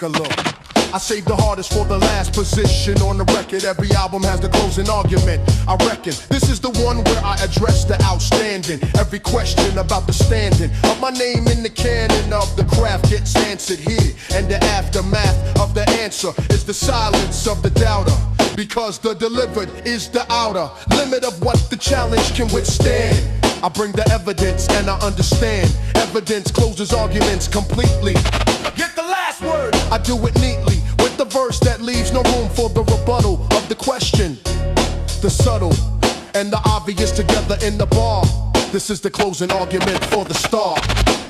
a look. I saved the hardest for the last position on the record. Every album has the closing argument. I reckon this is the one where I address the outstanding. Every question about the standing of my name in the canon of the craft gets answered here. And the aftermath of the answer is the silence of the doubter. Because the delivered is the outer limit of what the challenge can withstand. I bring the evidence and I understand. Evidence closes arguments completely. Get the last word. I do it neatly with the verse that leaves no room for the rebuttal of the question. The subtle and the obvious together in the bar. This is the closing argument for the star.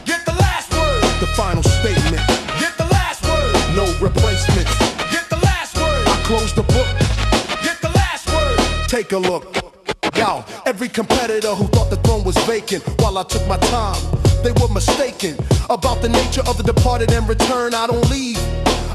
Get the last word. The final statement. Get the last word. No replacement. Get the last word. I close the book. Get the last word. Take a look. Yo, every competitor who thought the throne was vacant while I took my time, they were mistaken about the nature of the departed. In return, I don't leave.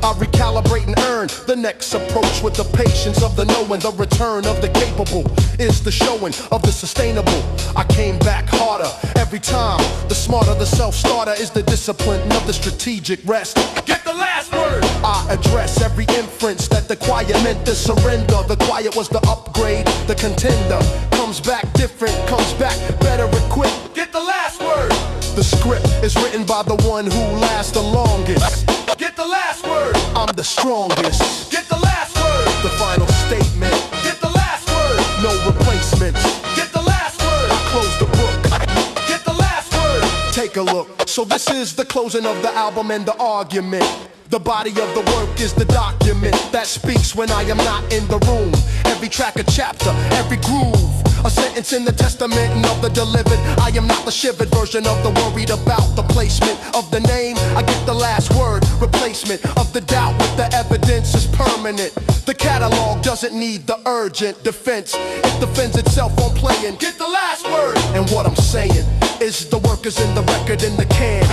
I recalibrate and earn the next approach with the patience of the knowing. The return of the capable is the showing of the sustainable. I came back harder every time. The smarter the self-starter is the discipline of the strategic rest. Get the last word. I address every inference that the quiet meant to surrender. The quiet was the upgrade. The contender comes back different, comes back better equipped. Get the last word. The script is written by the one who lasts the longest. Get the last word. I'm the strongest. Get the last word. The final statement. Get the last word. No replacements. Get the last word. I close the book. Get the last word. Take a look. So this is the closing of the album and the argument. The body of the work is the document that speaks when I am not in the room. Every track a chapter, every groove, a sentence in the testament of the delivered. I am not the shivered version of the worried about the placement of the name. I get the last word, replacement of the doubt with the evidence is permanent. The catalog doesn't need the urgent defense. It defends itself on playing. Get the last word. And what I'm saying is the work is in the record, in the can,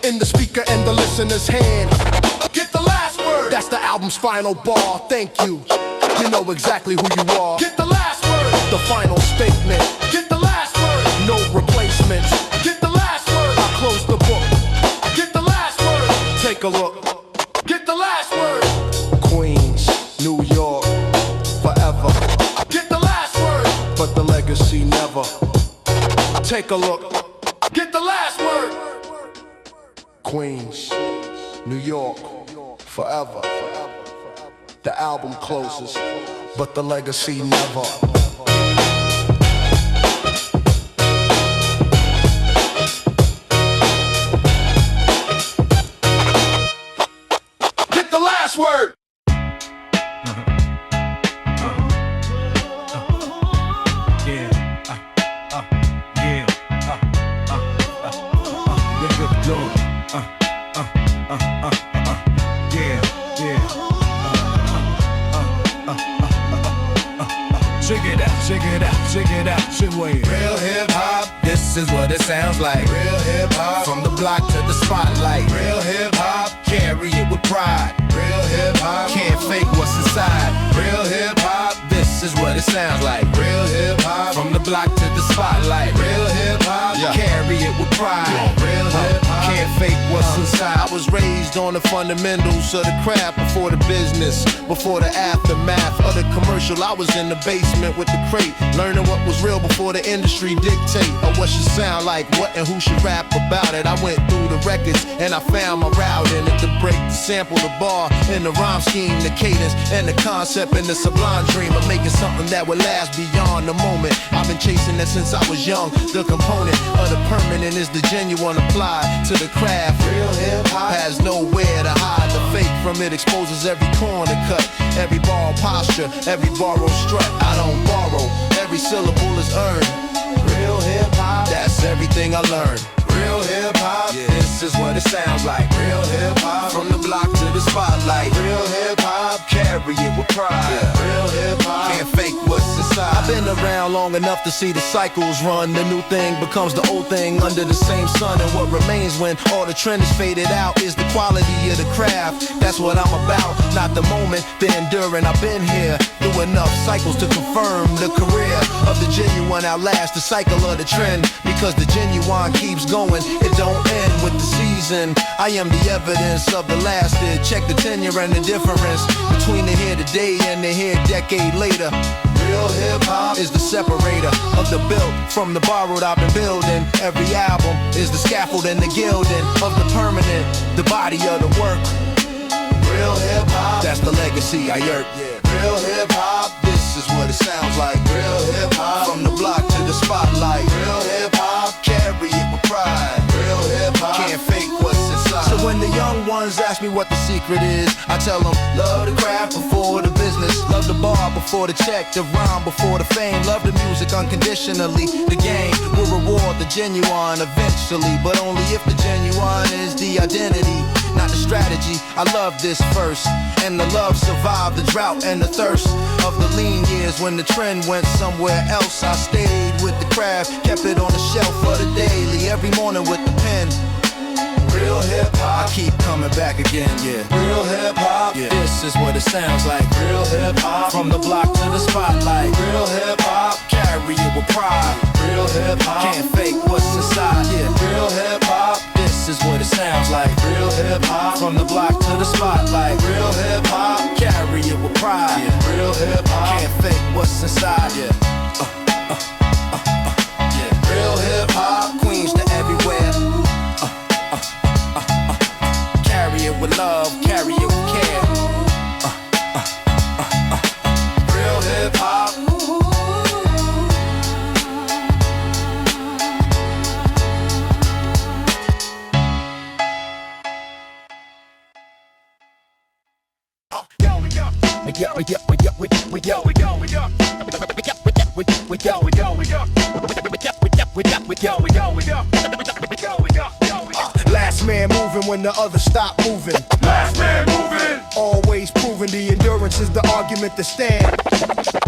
in the speaker and the listener's hand. Get the last word. That's the album's final bar. Thank you. You know exactly who you are. Get the last word. The final statement. Get the last word. No replacements. Get the last word. I close the book. Get the last word. Take a look. Get the last word. Queens, New York, forever. Get the last word. But the legacy never. Take a look. Get the last word. Queens, New York, forever. The album closes, but the legacy never. Get the last word. Check it out, Switchblade. Real hip hop, this is what it sounds like. Real hip hop, from the block to the spotlight. Real hip hop, carry it with pride. Real hip hop, can't fake what's inside. Real hip hop, this is what it sounds like. Real hip hop, from the block to the spotlight. Real hip hop, carry it with pride. Real hip hop, can't fake what's inside. I was raised on the fundamentals of the craft before the business, before the aftermath of the commercial. I was in the basement with the crate, learning what was real before the industry dictate or what should sound like what and who should rap about it. I went through the records and I found my route in it. The break, the sample, the bar, and the rhyme scheme, the cadence, and the concept, and the sublime dream of making something that would last beyond the moment. I've been chasing that since I was young. The component of the permanent is the genuine applied to the craft. Real hip hop has nowhere to hide. The fake from it exposes every corner cut, every bar posture, every borrowed strut. I don't borrow, every syllable is earned. Real hip hop, that's everything I learned. Real hip hop, this is what it sounds like. Real hip hop, from the block to the spotlight. Real hip hop, carry it with pride. Real hip hop, can't fake what's inside. I been around long enough to see the cycles run. The new thing becomes the old thing under the same sun. And what remains when all the trend is faded out is the quality of the craft. That's what I'm about, not the moment, the enduring. I've been here through enough cycles to confirm the career of the genuine outlast the cycle of the trend. Because the genuine keeps going, it don't end with the season. I am the evidence of the lasted. Check the tenure and the difference between the here today and the here decade later. Real hip-hop is the separator of the built from the borrowed I've been building. Every album is the scaffold and the gilding of the permanent, the body of the work. Real hip-hop, that's the legacy I yerk. Yeah. Real hip-hop, this is what it sounds like. Real hip-hop, from the block to the spotlight. Real hip-hop, carry it with pride. Real hip-hop, can't fake what's inside. So when the young ones ask me what the secret is, I tell them, love the craft before the business. Love the bar before the check, the rhyme before the fame. Love the music unconditionally. The game will reward the genuine eventually, but only if the genuine is the identity, not the strategy. I love this verse, and the love survived the drought and the thirst of the lean years when the trend went somewhere else. I stayed with the craft, kept it on the shelf for the daily, every morning with the pen. Real hip-hop, I keep coming back again, yeah. Real hip-hop, yeah. This is what it sounds like. Real hip-hop, from the block to the spotlight. Real hip-hop, carry it with pride. Real hip-hop, can't fake what's inside, yeah. Real hip-hop, this is what it sounds like. Real hip-hop, from the block to the spotlight. Real hip-hop, carry it with pride. Yeah. Real hip-hop, can't fake what's inside, yeah. Yeah. Real hip-hop, Queens to everywhere. Carry it with love, carry it with care. Real hip-hop. Last man moving when the others stop moving. Last man moving. Always proving the endurance is the argument to stand.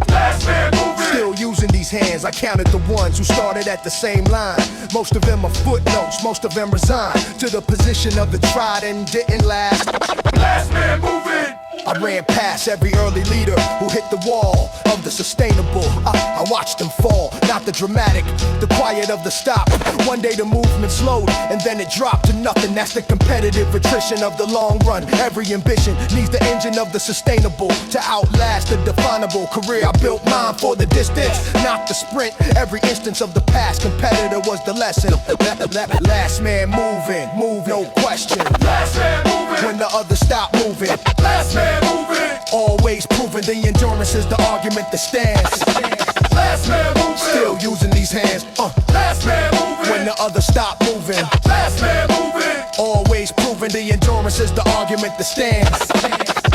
Last man moving. Still using these hands, I counted the ones who started at the same line. Most of them are footnotes, most of them resigned to the position of the tried and didn't last. Last man moving. I ran past every early leader who hit the wall of the sustainable. I watched them fall, not the dramatic, the quiet of the stop. One day the movement slowed and then it dropped to nothing. That's the competitive attrition of the long run. Every ambition needs the engine of the sustainable to outlast the definable career. I built mine for the distance, not the sprint. Every instance of the past competitor was the lesson. Last man moving, move no question. Last man moving. When the others stop moving. Last man moving. Always proving the endurance is the argument that stands. Last man moving. Still using these hands. Last man moving. When the others stop moving. Last man moving. Always proving the endurance is the argument that stands.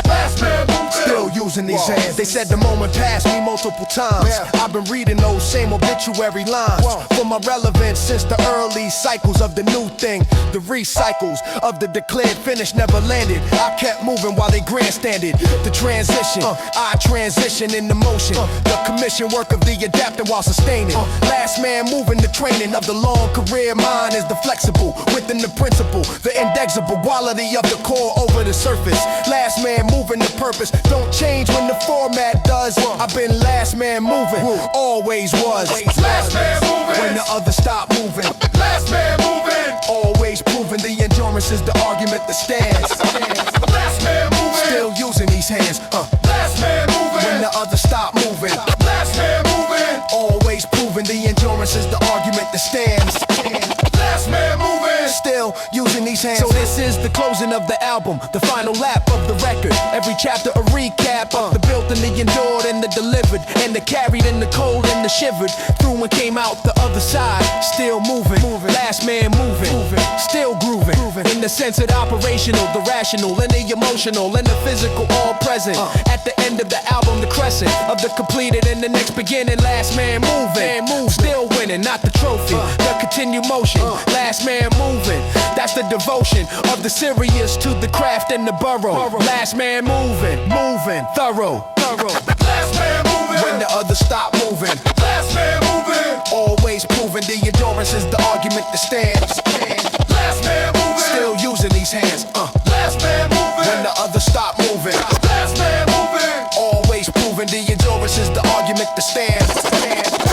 Last man moving. Still using these hands. They said the moment passed me multiple times. I've been reading those same obituary lines. For my relevance since the early cycles of the new thing. The recycles of the declared finish never landed. I kept moving while they grandstanded. The transition, I transition into motion. The commission work of the adapting while sustaining. Last man moving, the training of the long career. Mine is the flexible within the principle. The indexable quality of the core over the surface. Last man moving, the purpose don't change when the format does. I've been last man moving, always was. Last man moving. When the others stop moving. Last man moving. Always proving the endurance is the argument that stands. Last man moving. Still using these hands. Last man moving. When the others stop moving. Last man moving. Always proving the endurance is the argument that stands. Last man moving. Still using these hands. So this is the closing of the album, the final lap of the record. Every chapter a recap of the built and the endured and the delivered and the carried and the cold and the shivered. Through and came out the other side. Still moving. Last man moving. Still grooving. In the sense of the operational, the rational and the emotional and the physical all present. At the end of the album, the crescent of the completed and the next beginning. Last man moving. Still winning, not the trophy. The continued motion. Last man moving. That's the devotion of the serious to the craft and the borough. Last man moving, thorough. Last man moving. When the others stop moving. Last man moving. Always proving the endurance is the argument that stands. Last man moving. Still using these hands. Last man moving. When the others stop moving. Last man moving. Always proving the endurance is the argument that stands.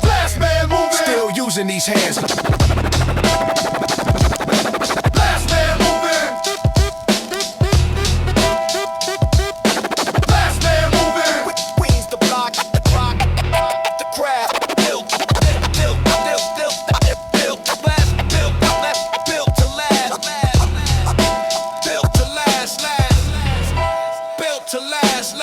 Last man moving. Still using these hands. Last man moving. Last man moving. Queens the block, the crowd. Built to last. Built to last.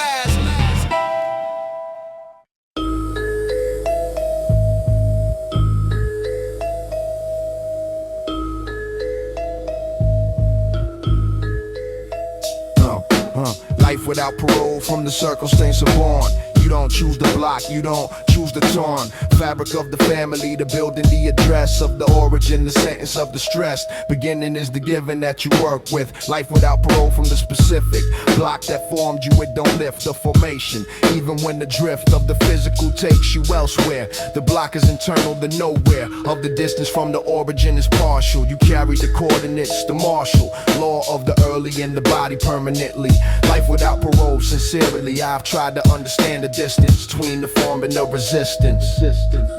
Life without parole from the circumstance of born. You don't choose the block, you don't choose the torn. Fabric of the family, the building, the address of the origin, the sentence of the stress. Beginning is the given that you work with. Life without parole from the specific block that formed you, it don't lift the formation. Even when the drift of the physical takes you elsewhere. The block is internal to nowhere. Of the distance from the origin is partial. You carry the coordinates, the martial law of the early in the body permanently. Life without parole, sincerely, I've tried to understand the distance between the form and the resistance.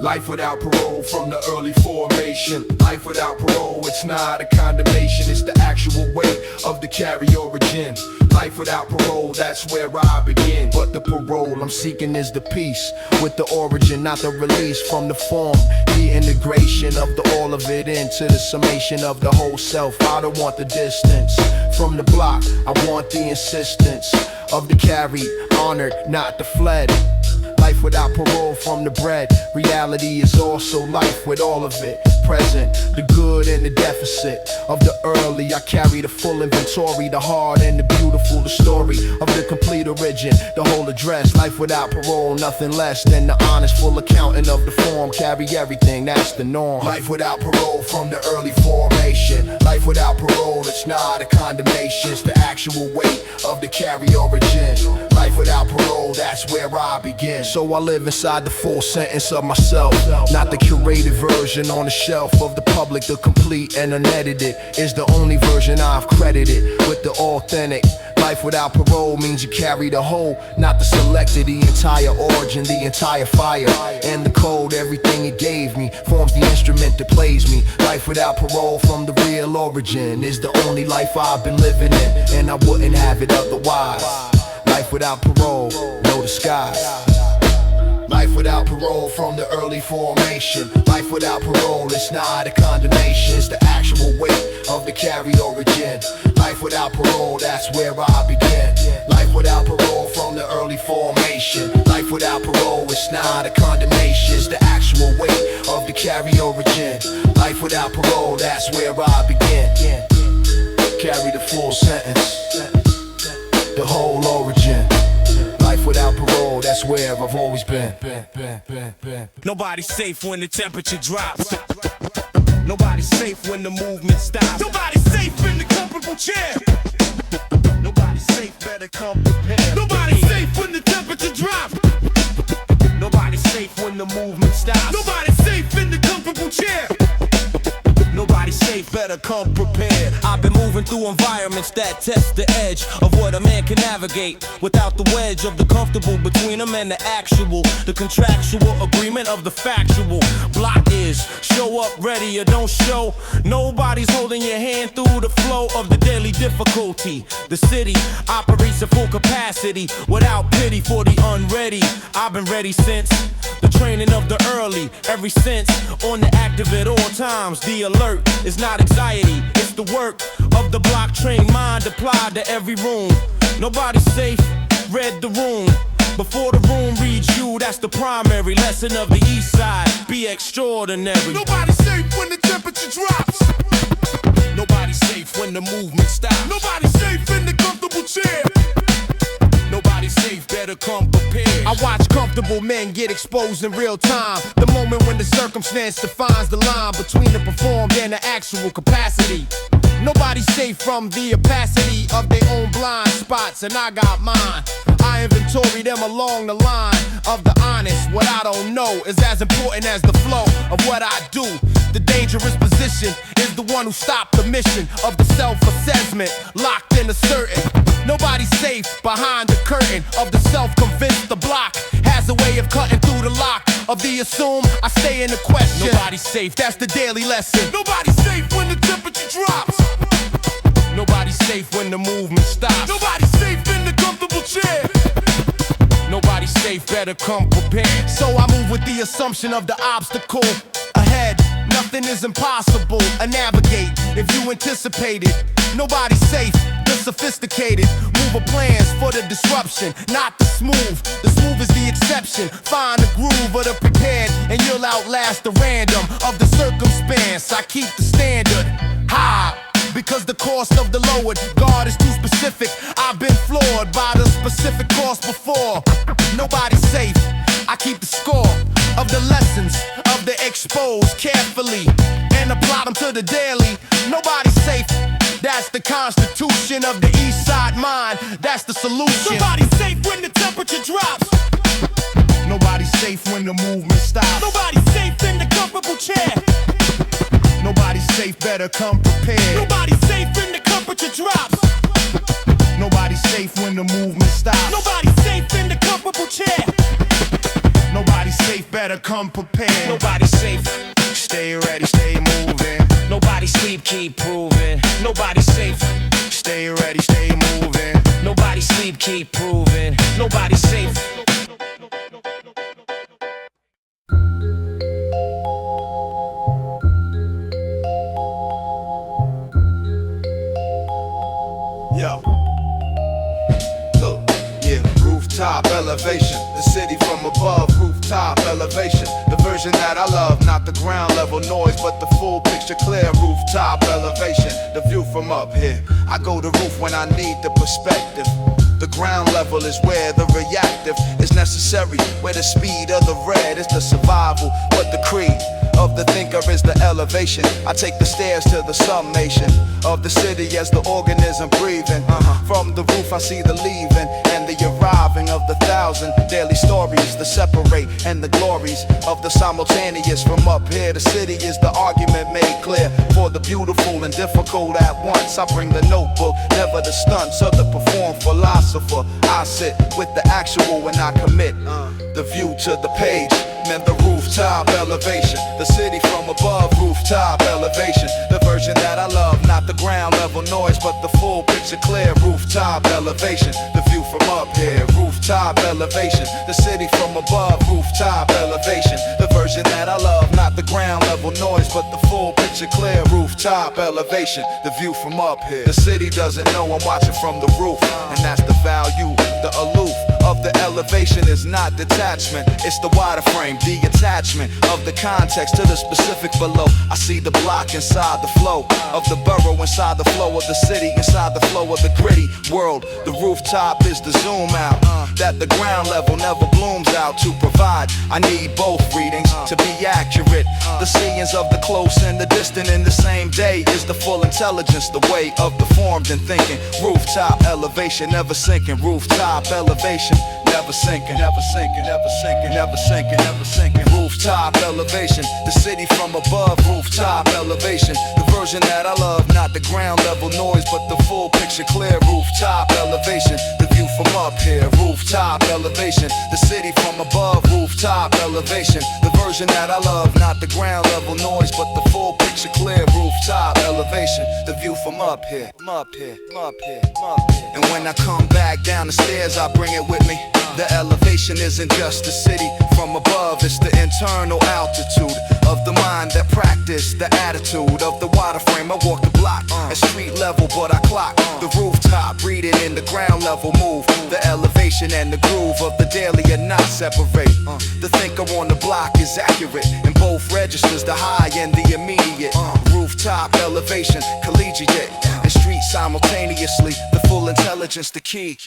Life without parole from the early formation. Life without parole, it's not a condemnation, it's the actual weight of the carry origin. Life without parole, that's where I begin. But the parole I'm seeking is the peace with the origin, not the release from the form. The integration of the all of it into the summation of the whole self. I don't want the distance from the block, I want the insistence of the carried, honored, not the fled. Life without parole from the bread. Reality is also life with all of it present. The good and the deficit of the early. I carry the full inventory, the hard and the beautiful, the story of the complete origin, the whole address. Life without parole, nothing less than the honest full accounting of the form. Carry everything, that's the norm. Life without parole from the early formation. Life without parole, it's not a condemnation, it's the actual weight of the carry origin. Life without parole, that's where I begin. So I live inside the full sentence of myself, not the curated version on the shelf of the public. The complete and unedited is the only version I've credited with the authentic. Life without parole means you carry the whole, not the selected. The entire origin, the entire fire, and the code, everything it gave me forms the instrument that plays me. Life without parole from the real origin is the only life I've been living in, and I wouldn't have it otherwise. Life without parole, no disguise. Life without parole from the early formation. Life without parole, it's not a condemnation, it's the actual weight of the carry origin. Life without parole, that's where I begin. Life without parole from the early formation. Life without parole, it's not a condemnation, it's the actual weight of the carry origin. Life without parole, that's where I begin. Carry the full sentence, the whole origin. Life without parole, that's where I've always been. Nobody's safe when the temperature drops. Nobody's safe when the movement stops. Nobody's safe in the comfortable chair. Nobody's safe, better come prepared. Nobody's safe when the temperature drops. Nobody's safe when the movement stops. Nobody's safe in the comfortable chair. Nobody's safe, better come prepared. I've been moving through environments that test the edge of what a man can navigate without the wedge of the comfortable between them and the actual. The contractual agreement of the factual. Block is show up ready or don't show. Nobody's holding your hand through the flow of the daily difficulty. The city operates at full capacity without pity for the unready. I've been ready since the training of the early, every sense on the active at all times. The alert is not anxiety, it's the work of the block trained mind applied to every room. Nobody's safe, read the room. Before the room reads you, that's the primary lesson of the east side. Be extraordinary. Nobody's safe when the temperature drops. Nobody's safe when the movement stops. Nobody's safe in the comfortable chair. Nobody's safe, better come prepared. I watch comfortable men get exposed in real time. The moment when the circumstance defines the line between the performed and the actual capacity. Nobody's safe from the opacity of their own blind spots, and I got mine. I inventory them along the line of the honest. What I don't know is as important as the flow of what I do. The dangerous position is the one who stopped the mission of the self-assessment, locked in a certain. Nobody's safe behind the curtain of the self-convinced. The block has a way of cutting through the lock of the assume. I stay in the question. Nobody's safe, that's the daily lesson. Nobody's safe when the temperature drops. Nobody's safe when the movement stops. Nobody's safe in the comfortable chair. Nobody's safe, better come prepared. So I move with the assumption of the obstacle ahead. Nothing is impossible to navigate if you anticipate it. Nobody's safe, the sophisticated move of plans for the disruption, not the smooth. The smooth is the exception. Find the groove of the prepared, and you'll outlast the random of the circumstance. I keep the standard high, because the cost of the lowered guard is too specific. I've been floored by the specific cost before. Nobody's safe, I keep the score of the lessons of the exposed carefully and apply them to the daily. Nobody's safe, that's the constitution of the east side mind. That's the solution. Nobody's safe when the temperature drops. Nobody's safe when the movement stops. Nobody's safe in the comfortable chair. Nobody's safe, better come prepared. Nobody's safe when the temperature drops. Nobody's safe when the movement stops. Nobody's safe in the comfortable chair. Nobody's safe, better come prepared. Nobody's safe. Stay ready, stay moving. Nobody sleep, keep proving. Nobody's safe. Stay ready, stay moving. Nobody sleep, keep proving. Nobody safe. Yo. Look, yeah, rooftop elevation. The city from above, rooftop elevation. The version that I love, not the ground level noise, but the full picture clear. Rooftop elevation, the view from up here. I go to roof when I need the perspective. The ground level is where the reactive is necessary, where the speed of the red is the survival, but the creed of the thinker is the elevation. I take the stairs to the summation of the city as the organism breathing. From the roof I see the leaving and the arriving of the thousand daily stories, the separate and the glories of the simultaneous. From up here the city is the argument made clear for the beautiful and difficult at once. I bring the notebook, never the stunts of the performed philosopher. I sit with the actual when I commit the view to the page. Man, the rooftop elevation, the city from above, rooftop elevation. The version that I love, not the ground level noise, but the full picture clear. Rooftop elevation, the view from up here. Rooftop elevation, the city from above, rooftop elevation. The version that I love, not the ground level noise, but the full picture clear. Rooftop elevation, the view from up here. The city doesn't know I'm watching from the roof, and that's the value, the aloof of the elevation is not detachment, it's the wider frame, the attachment of the context to the specific below. I see the block inside the flow of the borough, inside the flow of the city, inside the flow of the gritty world. The rooftop is the zoom out that the ground level never blooms out to provide. I need both readings to be accurate. The seeings of the close and the distant in the same day is the full intelligence, the way of the formed and thinking. Rooftop elevation, never sinking. Rooftop elevation, never sinking, never sinking, never sinking, never sinking, never sinking. Rooftop elevation, the city from above. Rooftop elevation, the version that I love, not the ground level noise, but the full picture clear. Rooftop elevation, the view from up here. Rooftop elevation, the city from above. Rooftop elevation, the version that I love, not the ground level noise, but the full picture clear. Rooftop elevation, the view from up here, up here, up here, up here. And when I come back down the stairs, I bring it with me. The elevation isn't just the city from above, it's the internal altitude of the mind that practice the attitude of the water frame. I walk the block at street level, but I clock the rooftop, reading in the ground level move. The elevation elevation and the groove of the daily are not separate. The thinker on the block is accurate in both registers, the high and the immediate. Rooftop elevation, collegiate, and street simultaneously. The full intelligence, the key.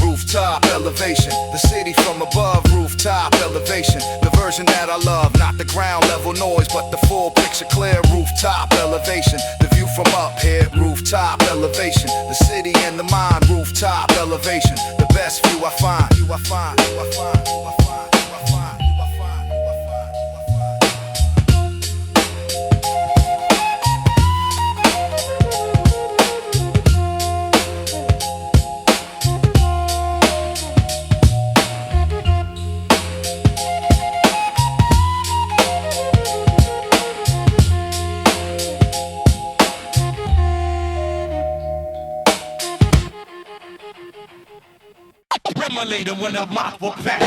Rooftop elevation, the city from above. Rooftop elevation, the version that I love, not the ground level noise, but the full picture clear. Rooftop elevation, the view from up here. Rooftop elevation, the city and the mind. Rooftop elevation, the best view I find. You I find. You I find. You I find. Later when I mop for back.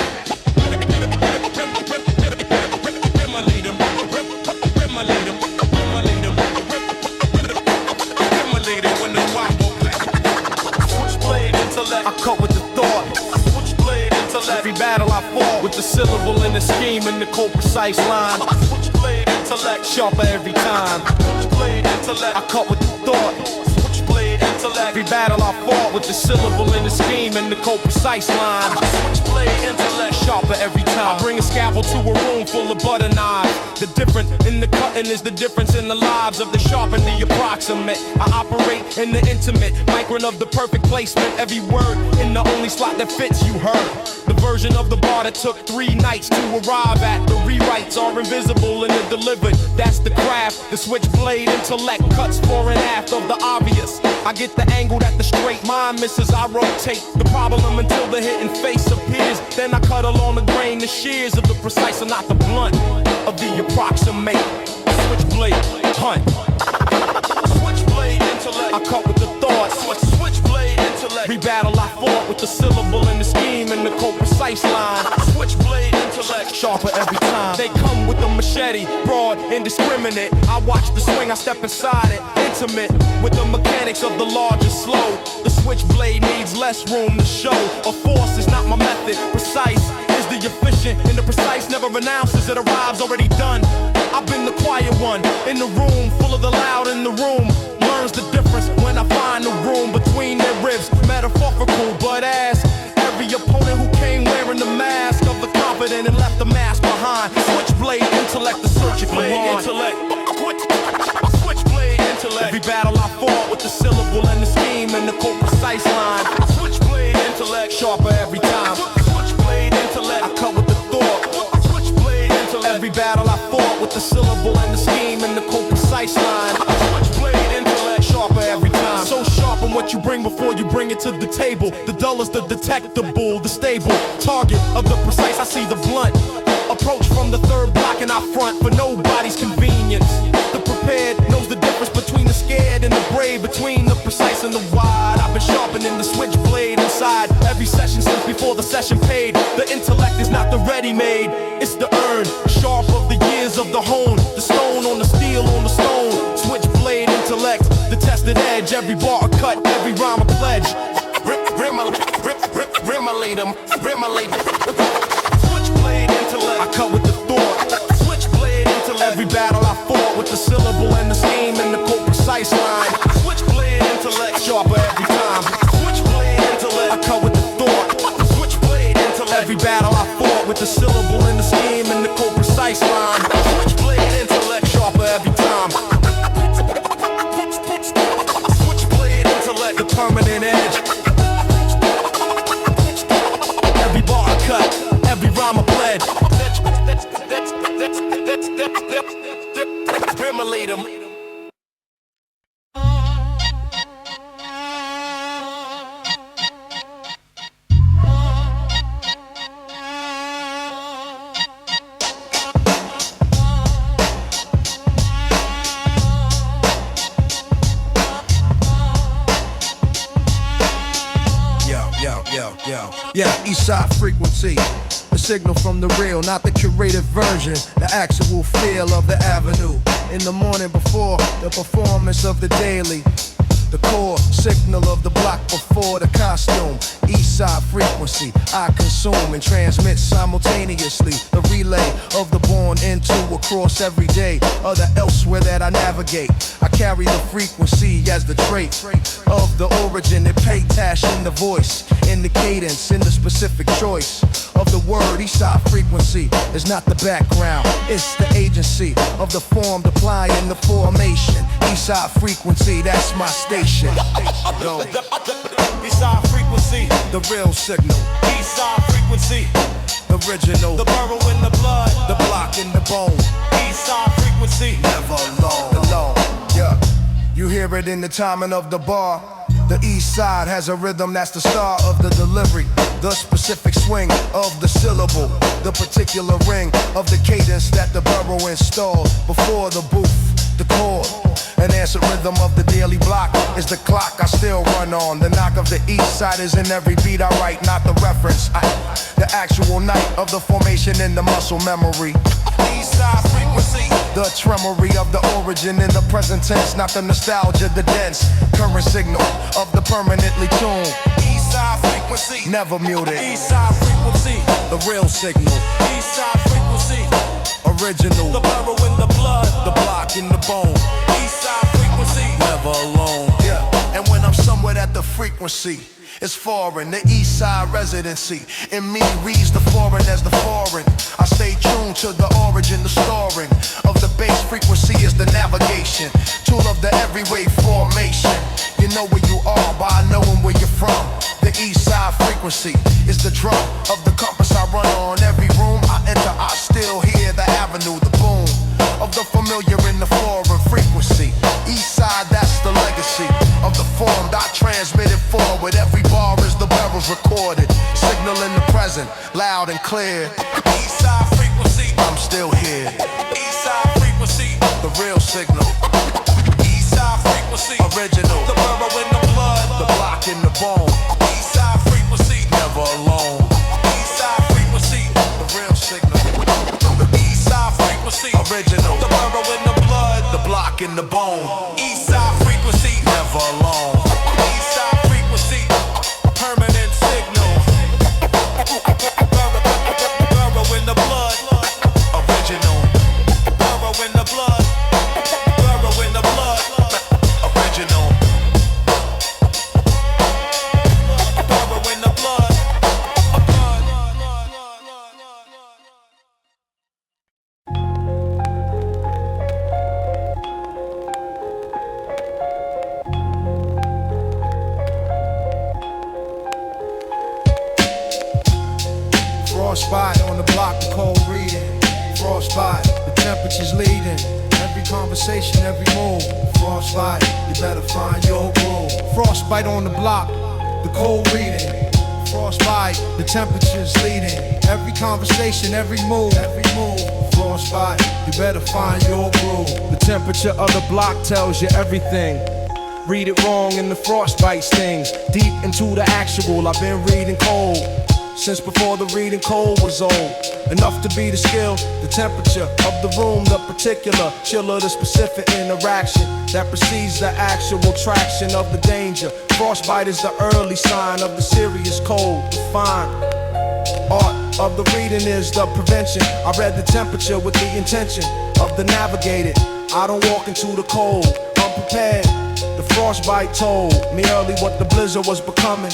Switchblade intellect, I cut with the thought. Switchblade intellect, every battle I fought with the syllable and the scheme and the cold precise line. Switchblade intellect, sharper every time. Switchblade intellect, I cut with the thought. Every battle I fought with the syllable and the scheme and the cold precise line. Switchblade intellect, sharper every time. I bring a scalpel to a room full of butter knives. The difference in the cutting is the difference in the lives of the sharp and the approximate. I operate in the intimate, micron of the perfect placement. Every word in the only slot that fits, you heard. The version of the bar that took 3 nights to arrive at. The rewrites are invisible and they're delivered. That's the craft. The switchblade intellect cuts fore and aft of the obvious. I get the angle that the straight mind misses. I rotate the problem until the hidden face appears. Then I cut along the grain, the shears of the precise and not the blunt of the approximate. Switchblade hunt. Switchblade intellect, I cut with the thoughts. Switchblade intellect, every battle I fought with the syllable and the scheme and the cold precise line. Switchblade intellect, sharper every time. They come with a machete, broad, indiscriminate. I watch the swing, I step inside it, intimate with the mechanics of the large and slow. The switchblade needs less room to show. A force is not my method, precise is the efficient, and the precise never announces it arrives already done. I've been the quiet one in the room, full of the loud in the room. Learns the difference when I find the room between their ribs. Metaphorical, but ask every opponent who came wearing the mask of the confident and left the mask behind. Switchblade intellect, the surgical intellect. Switchblade intellect, every battle I fought with the syllable and the scheme and the cold precise line. Switchblade intellect, sharper every time. Switchblade intellect, I cut with the thought. Switchblade intellect, every battle I fought with the syllable and the scheme and the cold precise line. Switchblade intellect, sharper every time. So sharp on what you bring before you bring it to the table. The dull is the detectable, the stable target of the precise. I see the blunt approach from the third block and I front for nobody's convenience. The prepared knows the difference between the scared and the brave, between the precise and the wide. I've been sharpening the switchblade inside every session since before the session paid. The intellect is not the ready-made, it's the earned, sharp of the years of the hone. The stone on the steel on the stone. Switchblade intellect, the tested edge. Every bar a cut, every rhyme a pledge. Remalate them. Switchblade intellect, I cut with the thought. Switchblade intellect, every battle I fought with the syllable and the scheme and the cold precise line. Switchblade intellect, sharper every time. Switchblade intellect, I cut with the thought. Switchblade intellect, every battle I fought with the syllable and the scheme and the cold precise line. Switchblade intellect, sharper every time. Switchblade intellect, the permanent edge. Every bar I cut, every rhyme I pledge. Remalate them. Yeah, Eastside frequency. The signal from the real, not the curated version. The actual feel of the avenue. In the morning before the performance of the daily. the core signal of the block before the costume. East side frequency I consume and transmit simultaneously. The relay of the born into across every day, other elsewhere that I navigate. I carry the frequency as the trait of the origin. It pay tash in the voice, in the cadence, in the specific choice of the word. East side frequency is not the background, it's the agency of the form applying the formation. East side frequency, that's my station. Yo. East side frequency, The real signal, east side frequency, the original, the burrow in the blood, the block in the bone. east side frequency. Never alone. Yeah, you hear it in the timing of the bar. The east side has a rhythm that's the star of the delivery. The specific swing of the syllable, the particular ring of the cadence that the burrow installed before the booth, the chord. An answer rhythm of the daily block is the clock I still run on. The knock of the east side is in every beat I write, not the reference. The actual night of the formation in the muscle memory. East side frequency, The tremory of the origin in the present tense, not the nostalgia, the dense current signal of the permanently tuned. east side frequency, Never muted. east side frequency, The real signal, east side frequency, original, the burrow in the blood, the block in the bone. east side frequency. Never alone. Yeah. And when I'm somewhere at the frequency, it's foreign, the east side residency. In me reads the foreign as the foreign. I stay true to the origin, the storing of the base frequency is the navigation. Tool of the every-way formation. You know where you are by knowing where you're from. The east side frequency is the drum of the compass I run on. Every room I enter, I still hear the avenue, the boom of the familiar in the foreign frequency. East side, that's the legacy of the form I transmitted forward. Every bar is the barrels recorded, signal in the present, loud and clear. East side frequency, I'm still here. east side frequency, The real signal, east side frequency, original, the burrow in the blood, the block in the bone. east side frequency, Never alone. east side frequency, The real signal, east side frequency, original, the burrow in the blood, the block in the bone. east side frequency, Never alone. east side frequency, permanent signal, burrow in the blood, Original, burrow in the blood, burrow in the blood, original. burrow in the blood. Frostbite on the block, the cold reading. Frostbite, the temperature's leading. Every conversation, every move. Frostbite, you better find your groove. Frostbite on the block, the cold reading. Frostbite, the temperature's leading. Every conversation, every move. Frostbite, you better find your groove. The temperature of the block tells you everything. Read it wrong and the frostbite stings. Deep into the actual, I've been reading cold since before the reading cold was old. Enough to be the skill, the temperature of the room, the particular chiller, the specific interaction that precedes the actual traction of the danger. Frostbite is the early sign of the serious cold. The fine art of the reading is the prevention. I read the temperature with the intention of the navigated. I don't walk into the cold unprepared. The frostbite told me early what the blizzard was becoming.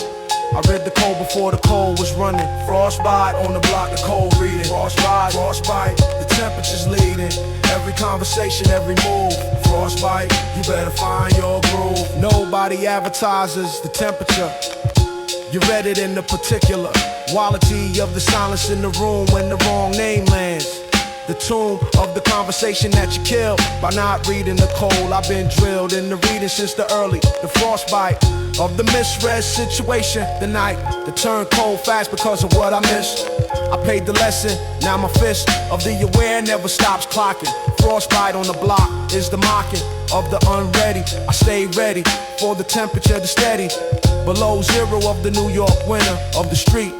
I read the code before the cold was running. Frostbite on the block, the cold reading. Frostbite, the temperature's leading. Every conversation, every move. Frostbite, you better find your groove. Nobody advertises the temperature. You read it in the particular quality of the silence in the room when the wrong name lands. The tune of the conversation that you kill by not reading the code. I've been drilled in the reading since the early. The frostbite of the misread situation. The night that turned cold fast because of what I missed. I paid the lesson, now my fist of the aware never stops clocking. Frostbite on the block is the mocking of the unready. I stay ready for the temperature to steady. Below zero of the New York winter of the street.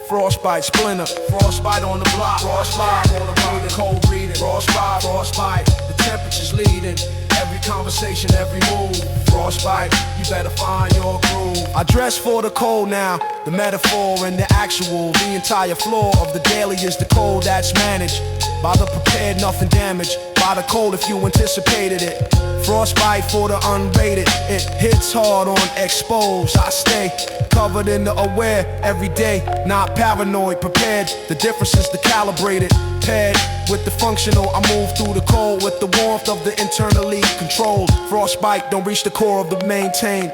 Frostbite splinter, frostbite on the block, frostbite on the block, cold reading, frostbite, the temperature's leading. Every conversation, every move. Frostbite, you better find your groove. I dress for the cold now, the metaphor and the actual. The entire floor of the daily is the code that's managed by the prepared, nothing damaged by the cold if you anticipated it. Frostbite for the unrated, it hits hard on exposed. I stay covered in the aware every day, not paranoid, prepared. The difference is the calibrated, paired with the functional. I move through the cold with the warmth of the internally controlled. Frostbite don't reach the core of the maintain.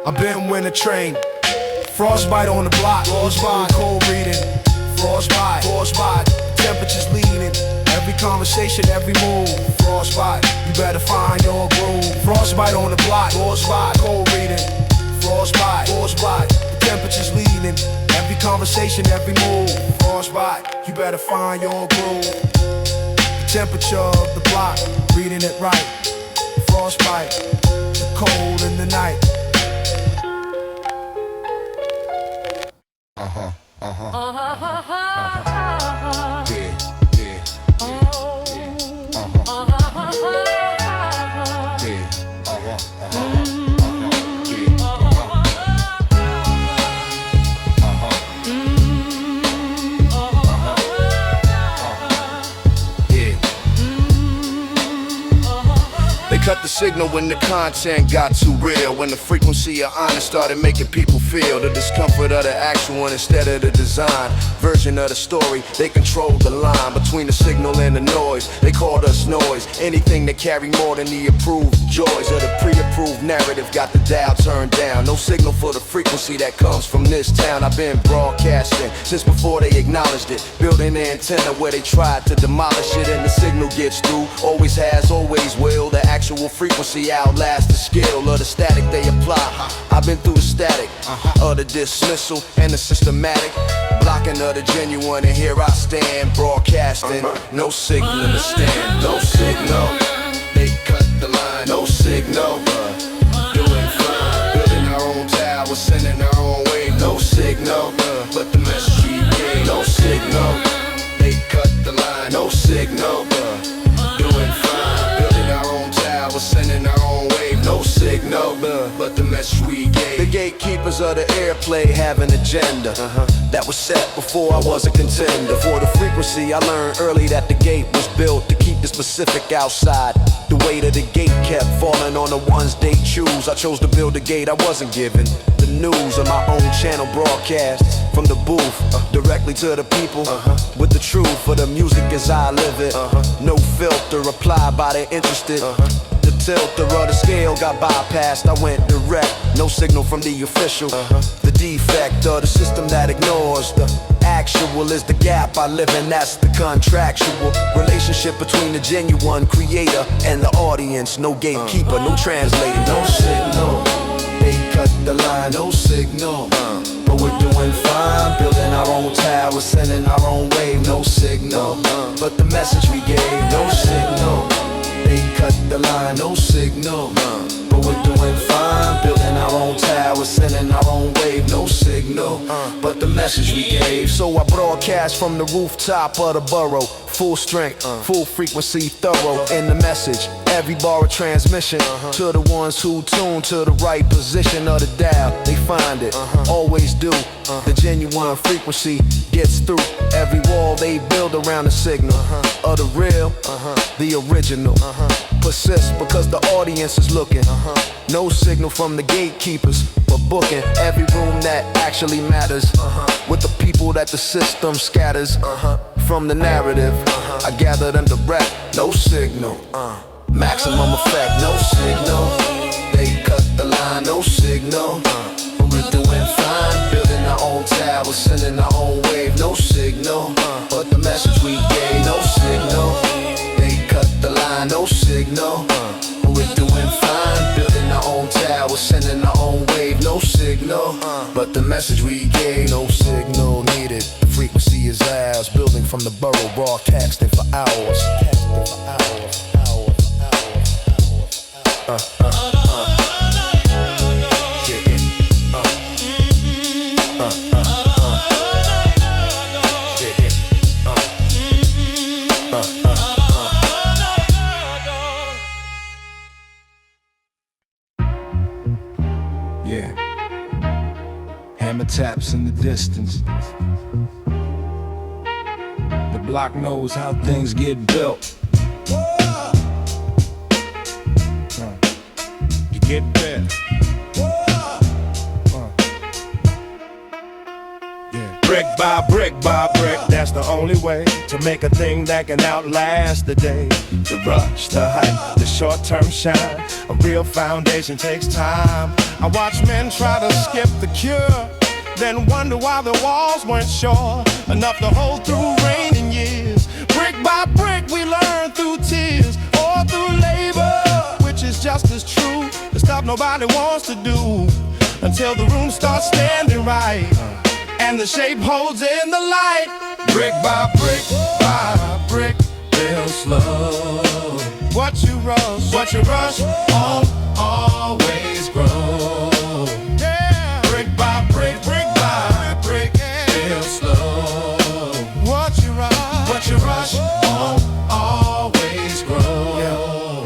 I've been when a train. Frostbite on the block, frostbite, cold reading. Frostbite, frostbite, temperatures leading. Every conversation, every move. Frostbite, you better find your groove. Frostbite on the block, frostbite, cold reading. Frostbite, frostbite, the temperatures leading. Every conversation, every move. Frostbite, you better find your groove. The temperature of the block, reading it right. Frostbite, the cold in the night. Cut the signal when the content got too real. When the frequency of honest started making people feel the discomfort of the actual instead of the design version of the story. They controlled the line between the signal and the noise. They called us noise. Anything that carried more than the approved joys of the pre-approved narrative got the dial turned down. No signal for the frequency that comes from this town. I've been broadcasting since before they acknowledged it. Building the antenna where they tried to demolish it, and the signal gets through. Always has, always will. The actual frequency outlasts the skill of the static they apply. I've been through the static of the dismissal and the systematic blocking of the genuine, and here I stand broadcasting. No signal to stand, no signal. They cut the line, no signal. Doing fine, building our own tower, sending our own wave. No signal, but the message we gave. No signal. They cut the line, no signal. Doing fine, building our own tower, sending our own wave. No signal, but the message we gave. The gatekeepers of the airplay have an agenda that was set before I was a contender. For the frequency, I learned early that the gate was built to keep the specific outside. The weight of the gate kept falling on the ones they choose. I chose to build a gate I wasn't given. The news of my own channel broadcast from the booth directly to the people with the truth for the music as I live it. No filter applied by the interested. The tilter of the scale got bypassed. I went direct, no signal from the official. The defect of the system that ignores the actual is the gap I live in. That's the contractual relationship between the genuine creator and the audience. No gatekeeper, no translator, no signal. They cut the line, no signal. But we're doing fine, building our own tower, sending our own wave. No signal, but the message we gave. No signal. They cut the line, no signal. But we're doing fine, building our own tower, sending our own wave. No signal, but the message we gave. So I broadcast from the rooftop of the borough. Full strength, full frequency, thorough in the message. Every bar of transmission to the ones who tune to the right position of the dial. They find it, always do. The genuine frequency gets through. Every wall they build around the signal of the real, the original. Persist because the audience is looking. No signal from the gatekeepers, but booking every room that actually matters. With the people that the system scatters. From the narrative, I gather them direct. No signal, maximum effect. No signal, they cut the line. No signal, but we're doing fine, building our own tower, sending our own wave. No signal, but the message we gave. No signal, they cut the line. No signal, but we're doing fine, building our own tower, sending our own wave. No signal, but the message we gave. No signal needed. Frequency is ours, building from the borough, broadcasting for hours. taps in the distance. The block knows how things get built. You get bent. Brick by brick by brick, that's the only way to make a thing that can outlast the day. The rush, the hype, the short-term shine. A real foundation takes time. I watch men try to skip the cure, then wonder why the walls weren't sure enough to hold through raining years. Brick by brick we learn through tears or through labor, which is just as true. The stuff nobody wants to do until the room starts standing right and the shape holds in the light. Brick by brick by brick, real slow. What you rush, always grow. Yeah. Brick by brick by brick, real slow. What you rush, always grow.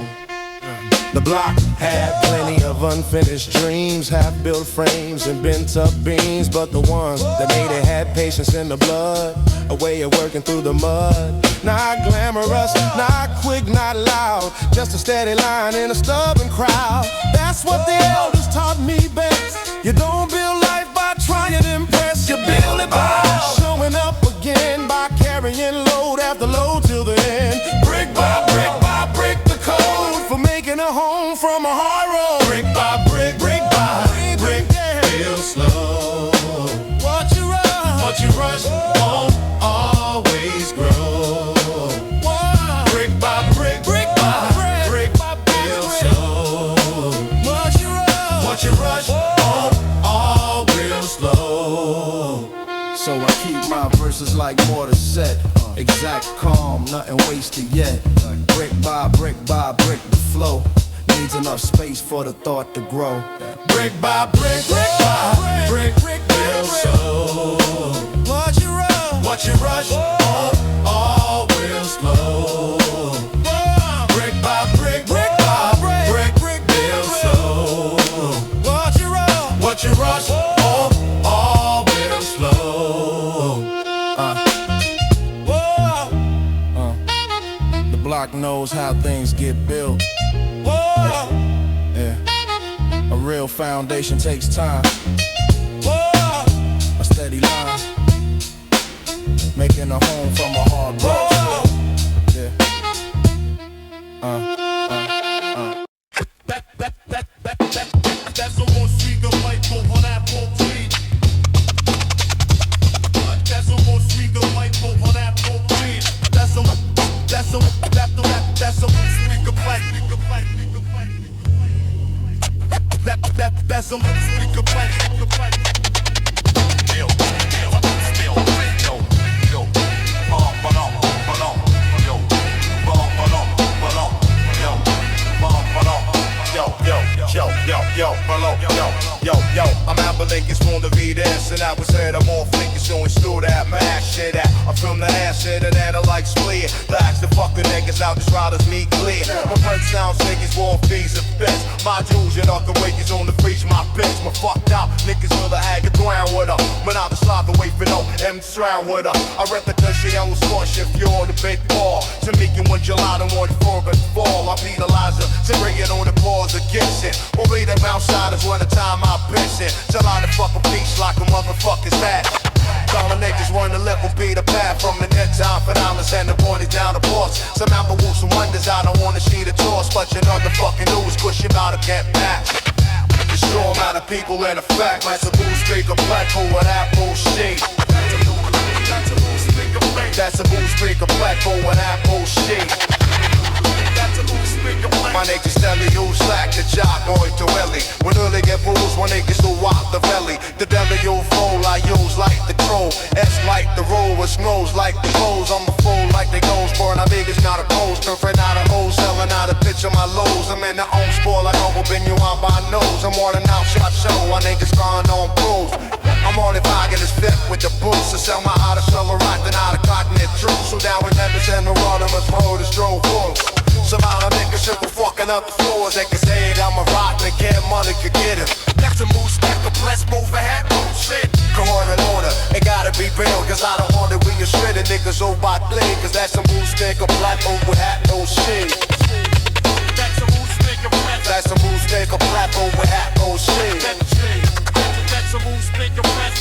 The block had plenty of unfinished dreams, half-built frames and bent-up beams, but the ones that made it had patience in the blood, a way of working through the mud. Not glamorous, not quick, not loud, just a steady line in a stubborn crowd. That's what the elders taught me best. You don't build life by trying to impress, you build it by showing up again, by carrying load after load till the end. Brick by brick by brick, the code for making a home from a hard road. Brick by brick, brick by brick, real slow. What you rush won't always grow. Brick by brick, brick by brick, real slow. What you rush won't always slow. So I keep my verses like mortar set, exact calm, nothing wasted yet. Brick by brick the flow needs enough space for the thought to grow. Brick by brick by brick, real slow. What you rush, all real slow. Brick by brick by brick, real slow. What you rush, all real slow. The block knows how things get built. Yeah. A real foundation takes time. A steady line, making a home from a hard rock. Yeah. That's a one speaker light bulb on Apple tree. That's a one speaker light bulb on Apple tree. That's a speaker light. That's a speaker light. Yo, I'm Albert Lincoln's from the VDS, and I was head, I'm all flinking, so install that mash shit out. I'm from the ass shit, and I like split. Blacks the fucking niggas out, these riders me clear. My break sounds niggas, war fees and bets. My jewels and other wages on the breach, my bitch. My fucked out niggas will have a ground with her. When I was slide the way for no M surround with her. I rep the country, I was scorch if you're on the big ball. Jamaican 1 July, the 1 4 and fall. I beat Eliza, to bring it on the balls against it. Or read them outsiders when the time I piss it. July the fucking beach like a motherfucker's hat. Dollar niggas run the level, beat a path from the net time for dollars and the pointy down the porch. Some Apple Wolves and wonders, I don't wanna see the toss, but you know the fucking news, cause you about to get back. The straw amount of people in effect, like a blue speaker black hole with that bullshit. That's a blue speaker black hole with that bullshit. My niggas tell you slack the jock going to Ellie. When early get fools, when niggas do walk the belly. The devil you fool, I use like the troll. S like the roll, with snows like the clothes. I'm a fool like the goals, for my niggas not opposed. Turfing out of hoes, selling out a pitch of my lows. I'm in the own sport like Uncle Ben, you on my nose. I'm on an outshot show, my niggas gone on pros. I'm on it, I get his fit with the boots. To sell my out of sell a rock, then out of cotton it true. So down with Memphis and the Rodimus road is drove full. Somehow the niggas should be fucking up the floors. They can say it, I'm a rock, and get money could get it. That's a move, stack the bless, move a hat, move shit. Go on and order, it gotta be real, cause I don't wanna be a shit and niggas over by thing, cause that's a move, stick a black over hat, no shit. That's a move, stick a black. That's a move, stick a black over hat, no shit. That's a move, stick a black.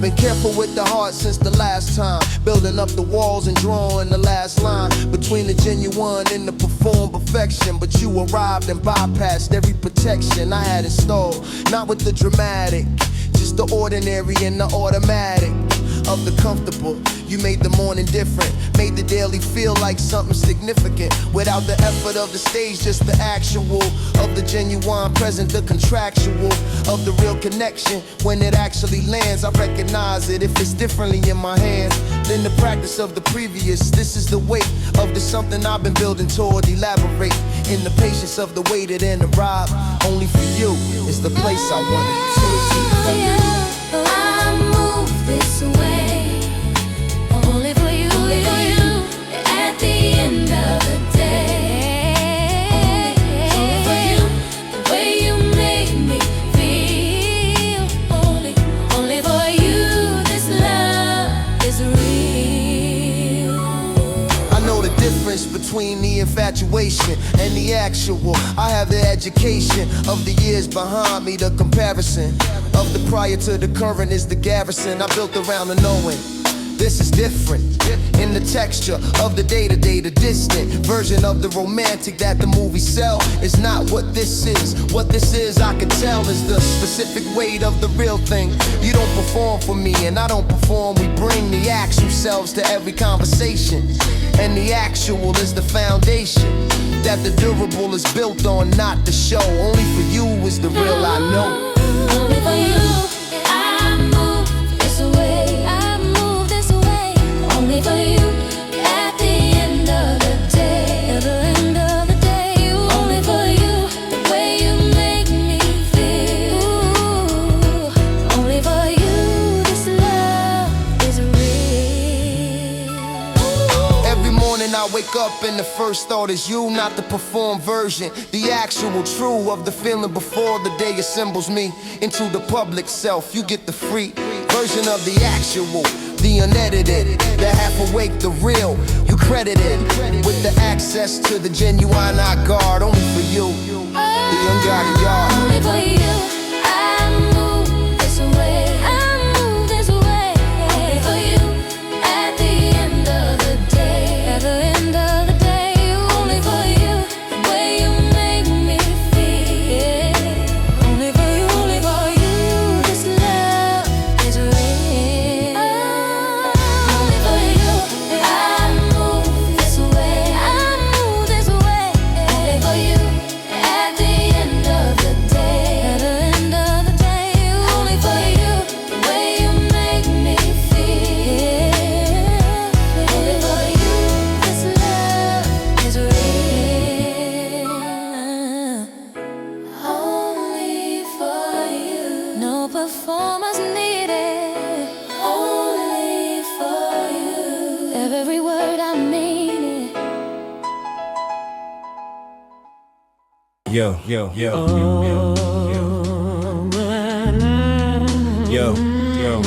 Been careful with the heart since the last time, building up the walls and drawing the last line between the genuine and the performed perfection. But you arrived and bypassed every protection I had installed, not with the dramatic, just the ordinary and the automatic of the comfortable. You made the morning different, made the daily feel like something significant. Without the effort of the stage, just the actual of the genuine present, the contractual of the real connection. When it actually lands, I recognize it if it's differently in my hands than the practice of the previous. This is the weight of the something I've been building toward. Elaborate in the patience of the waited and arrived. Only for you is the place I wanted to. I move this way. Only for you, at the end of the day. Only for you, the way you make me feel. Only for you, this love is real. I know the difference between the infatuation and the actual. I have the education of the years behind me. The comparison of the prior to the current is the garrison I built around the knowing. This is different in the texture of the day-to-day, the distant version of the romantic that the movies sell is not what this is. What this is, I can tell, is the specific weight of the real thing. You don't perform for me and I don't perform. We bring the actual selves to every conversation, and the actual is the foundation that the durable is built on, not the show. Only for you is the real I know. Only for you, I move this way. Only for you, at the end of the day. At the end of the day, only for you, the way you make me feel. Only for you, this love is real. Every morning I wake up and the first thought is you, not the performed version, the actual true of the feeling before the day assembles me into the public self. You get the free version of the actual, the unedited, the half awake, the real. You credited with the access to the genuine I guard. Only for you, the unguarded yard. Only for you, I move this way. I move this way. Only for you, at the end of the day. At the end of the day, only for you, the way you make me feel. Only for you, this love is real. Only for you, I move this way. I move this way. Only for you, at the end of the day. At the end of the day, only for you, the way you make me feel. Only for you, this love is real. Only for you, no performance needed. Only for you, every word I mean it. Yo, yo, yo, yo, yo, yo,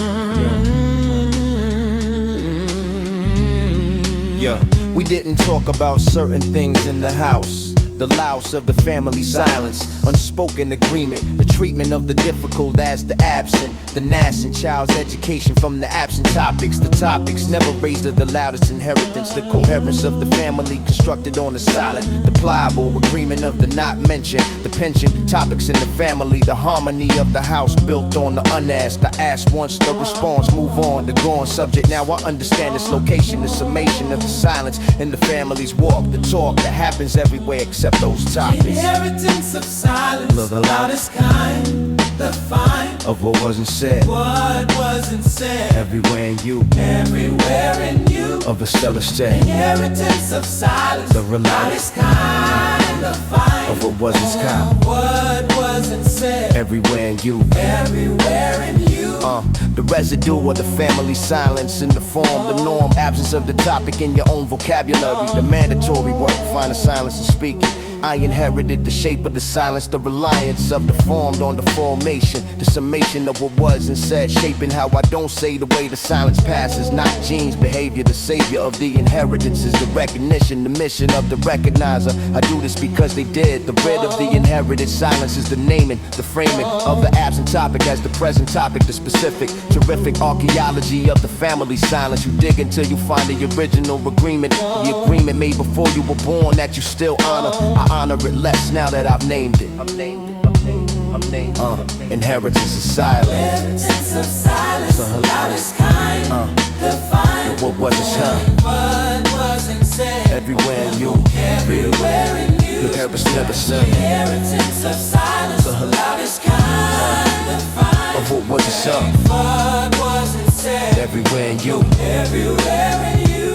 yo. We didn't talk about certain things in the house. The louse of the family silence, unspoken agreement, the treatment of the difficult as the absent, the nascent child's education from the absent topics. The topics never raised to the loudest inheritance, the coherence of the family constructed on the silent, the pliable agreement of the not mentioned, the pension topics in the family, the harmony of the house built on the unasked. I asked once, the response, move on, the gone subject. Now I understand this location, the summation of the silence in the family's walk, the talk that happens everywhere except those topics. The inheritance of silence, the loudest kind, the fine of what wasn't said, what wasn't said, everywhere in you, everywhere in you, of the stellar state. Inheritance of silence, the loudest kind, the fine of what wasn't kind, what wasn't said, everywhere in you, everywhere in you. The residue of the family silence in the form, the norm, absence of the topic in your own vocabulary, the mandatory work, find the silence in speaking. I inherited the shape of the silence, the reliance of the formed on the formation, the summation of what was and said, shaping how I don't say the way the silence passes. Not genes, behavior, the savior of the inheritance is the recognition, the mission of the recognizer. I do this because they did. The rid of the inherited silence is the naming, the framing of the absent topic as the present topic, the specific, terrific archaeology of the family silence. You dig until you find the original agreement, the agreement made before you were born that you still honor. I honor it less now that I've named it. Inheritance of silence. Inheritance of silence, the loudest kind, the fine what wasn't said, what wasn't said, everywhere in you, everywhere in you. The purpose never said. Inheritance of silence, the loudest kind, the fine of what wasn't said, what wasn't said, everywhere in you, everywhere in you.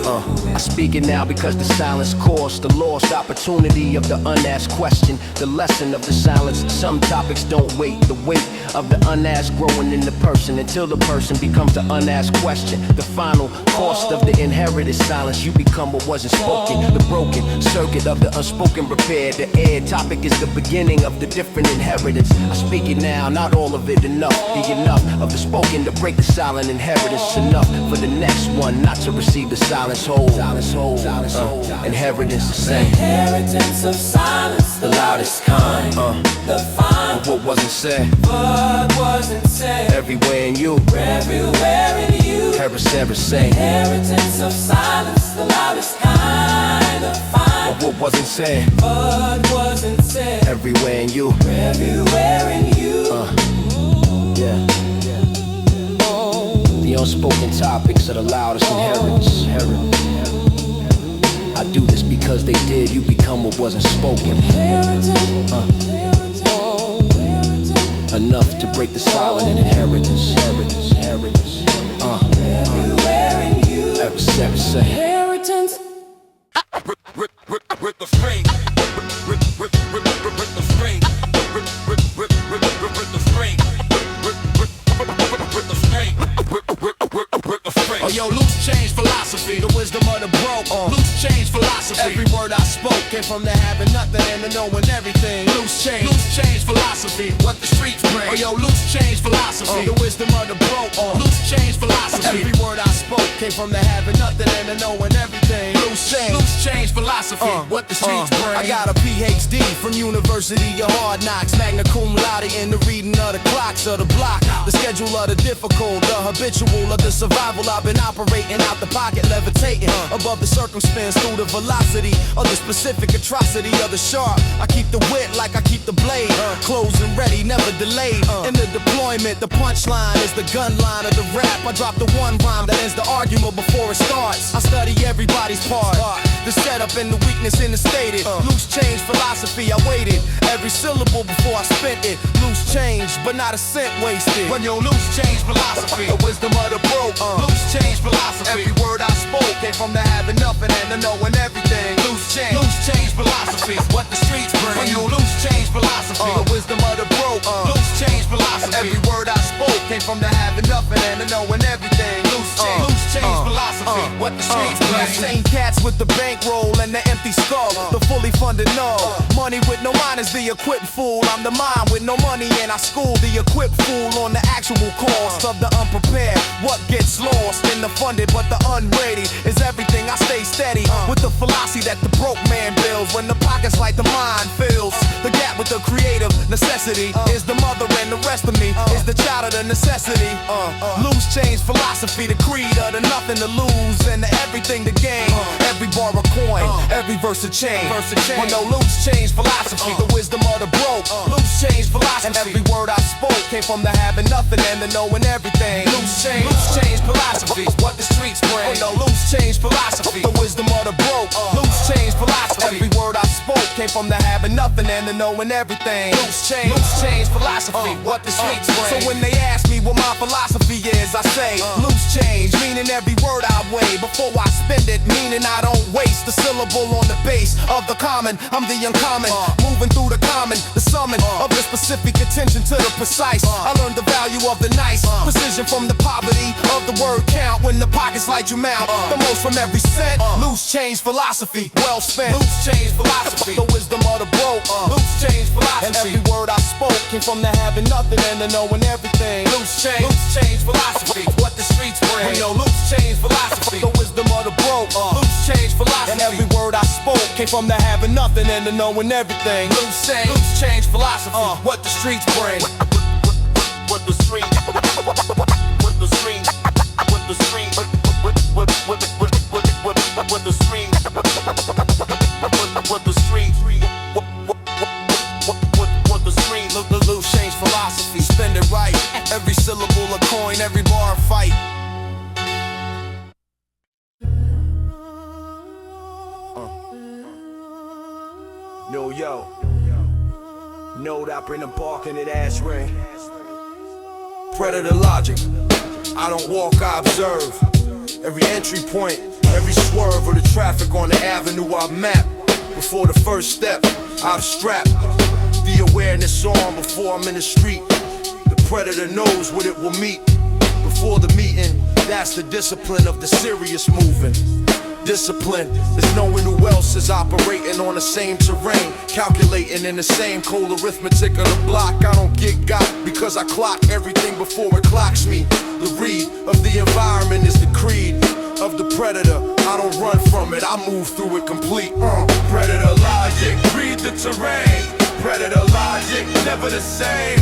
I speak it now because the silence caused the lost opportunity of the unasked question, the lesson of the silence. Some topics don't wait, the weight of the unasked growing in the person until the person becomes the unasked question. The final cost of the inherited silence, you become what wasn't spoken. The broken circuit of the unspoken repair. The air topic is the beginning of the different inheritance. I speak it now, not all of it enough. The enough of the spoken to break the silent inheritance. Enough for the next one not to receive the silence hold. Inheritance the same. Inheritance of silence, the loudest kind, the fine of what wasn't said, what wasn't said, everywhere in you, everywhere in you. Ever say. Inheritance of silence, the loudest kind, the fine of what wasn't said, what wasn't said, everywhere in you, everywhere in you. Yeah. The unspoken topics are the loudest inheritance. I do this because they did. You become what wasn't spoken. Enough to break the silent inheritance. Everywhere in you. Ever say. Inheritance. Rip the string. Rip the string. Rip the string. Rip the string. Oh yo, loose change philosophy, the wisdom of the broke. Loose change philosophy. Every word I spoke came from the having nothing and the knowing everything. Loose change philosophy. What the streets bring. Oh yo, loose change philosophy, the wisdom of the broke. Loose change philosophy. Every word I spoke came from the having nothing and the knowing everything. Loose change philosophy. What the streets bring. I got a PhD from University of Hard Knocks, magna cum laude in the reading of the clocks of the block, the schedule of the difficult, the habitual of the survival. I've been operating out the pocket, levitating above the circumstance through the velocity of the specific atrocity of the sharp. I keep the wit like I keep the blade, closed and ready, never delayed. In the deployment, the punchline is the gun line of the rap. I drop the one rhyme that ends the argument before it starts. I study everybody's part, the setup and the weakness in the stated. Loose change philosophy, I waited every syllable before I spent it. Loose change, but not a cent wasted. When your loose change philosophy, the wisdom of the broke. Loose change philosophy. Every word I spoke came from the having nothing and the knowing everything. Loose change philosophy. What the streets bring. When you loose change philosophy, the wisdom of the broke. Loose change philosophy. Every word I spoke came from the having nothing and the knowing everything. Loose change philosophy. What the streets bring. Same cats with the bankroll and the empty skull, the fully funded null. Money with no mind is the equipped fool. I'm the mind with no money and I school the equipped fool on the actual cost of the unprepared. What gets lost in the funded but the unready is everything. I stay steady with the man builds when the pockets like the mind fills. The gap with the creative necessity is the mother and the rest of me is the child of the necessity. Loose change philosophy, the creed of the nothing to lose and the everything to gain. Every bar a coin, every verse a chain. With no loose change philosophy, the wisdom of the broke. Loose change philosophy, and every word I spoke came from the having nothing and the knowing everything. Loose change philosophy, what the streets bring. With no loose change philosophy, the wisdom of the broke. Loose change philosophy, every word I spoke came from the having nothing and the knowing everything. Loose change philosophy, what the streets bring. So when they ask me what my philosophy is, I say loose change, meaning every word I weigh before I spend it, meaning I don't waste the syllable on the base of the common. I'm the uncommon, moving through the common, the summon of the specific attention to the precise. I learned the value of the nice, precision from the poverty of the word count. When the pockets light you mount, the most from every cent. Loose change philosophy, well spent. Loose change philosophy, the wisdom of the broke. Loose change philosophy, and every word I spoke came from the having nothing and the knowing everything. Loose change philosophy, what the streets bring. Loose change philosophy, the wisdom of the broke. Loose change philosophy, and every word I spoke came from the having nothing and the knowing everything. Loose change philosophy, what the streets bring. What the streets, what the streets, what the streets, what the streets, what the streets, what the streets. Loose change philosophy, spend it right. Every syllable a coin, every bar a fight. Yo, know that I bring the bark in that ass ring. Predator logic, I don't walk, I observe. Every entry point, every swerve of the traffic on the avenue I map. Before the first step, I've strapped the awareness on before I'm in the street. The predator knows what it will meet. Before the meeting, that's the discipline of the serious moving. Discipline is knowing who else is operating on the same terrain, calculating in the same cold arithmetic of the block. I don't get got because I clock everything before it clocks me. The read of the environment is the creed of the predator. I don't run from it, I move through it complete. Predator logic, read the terrain. Predator logic, never the same.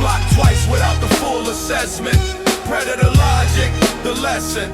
Block twice without the full assessment. Predator logic, the lesson.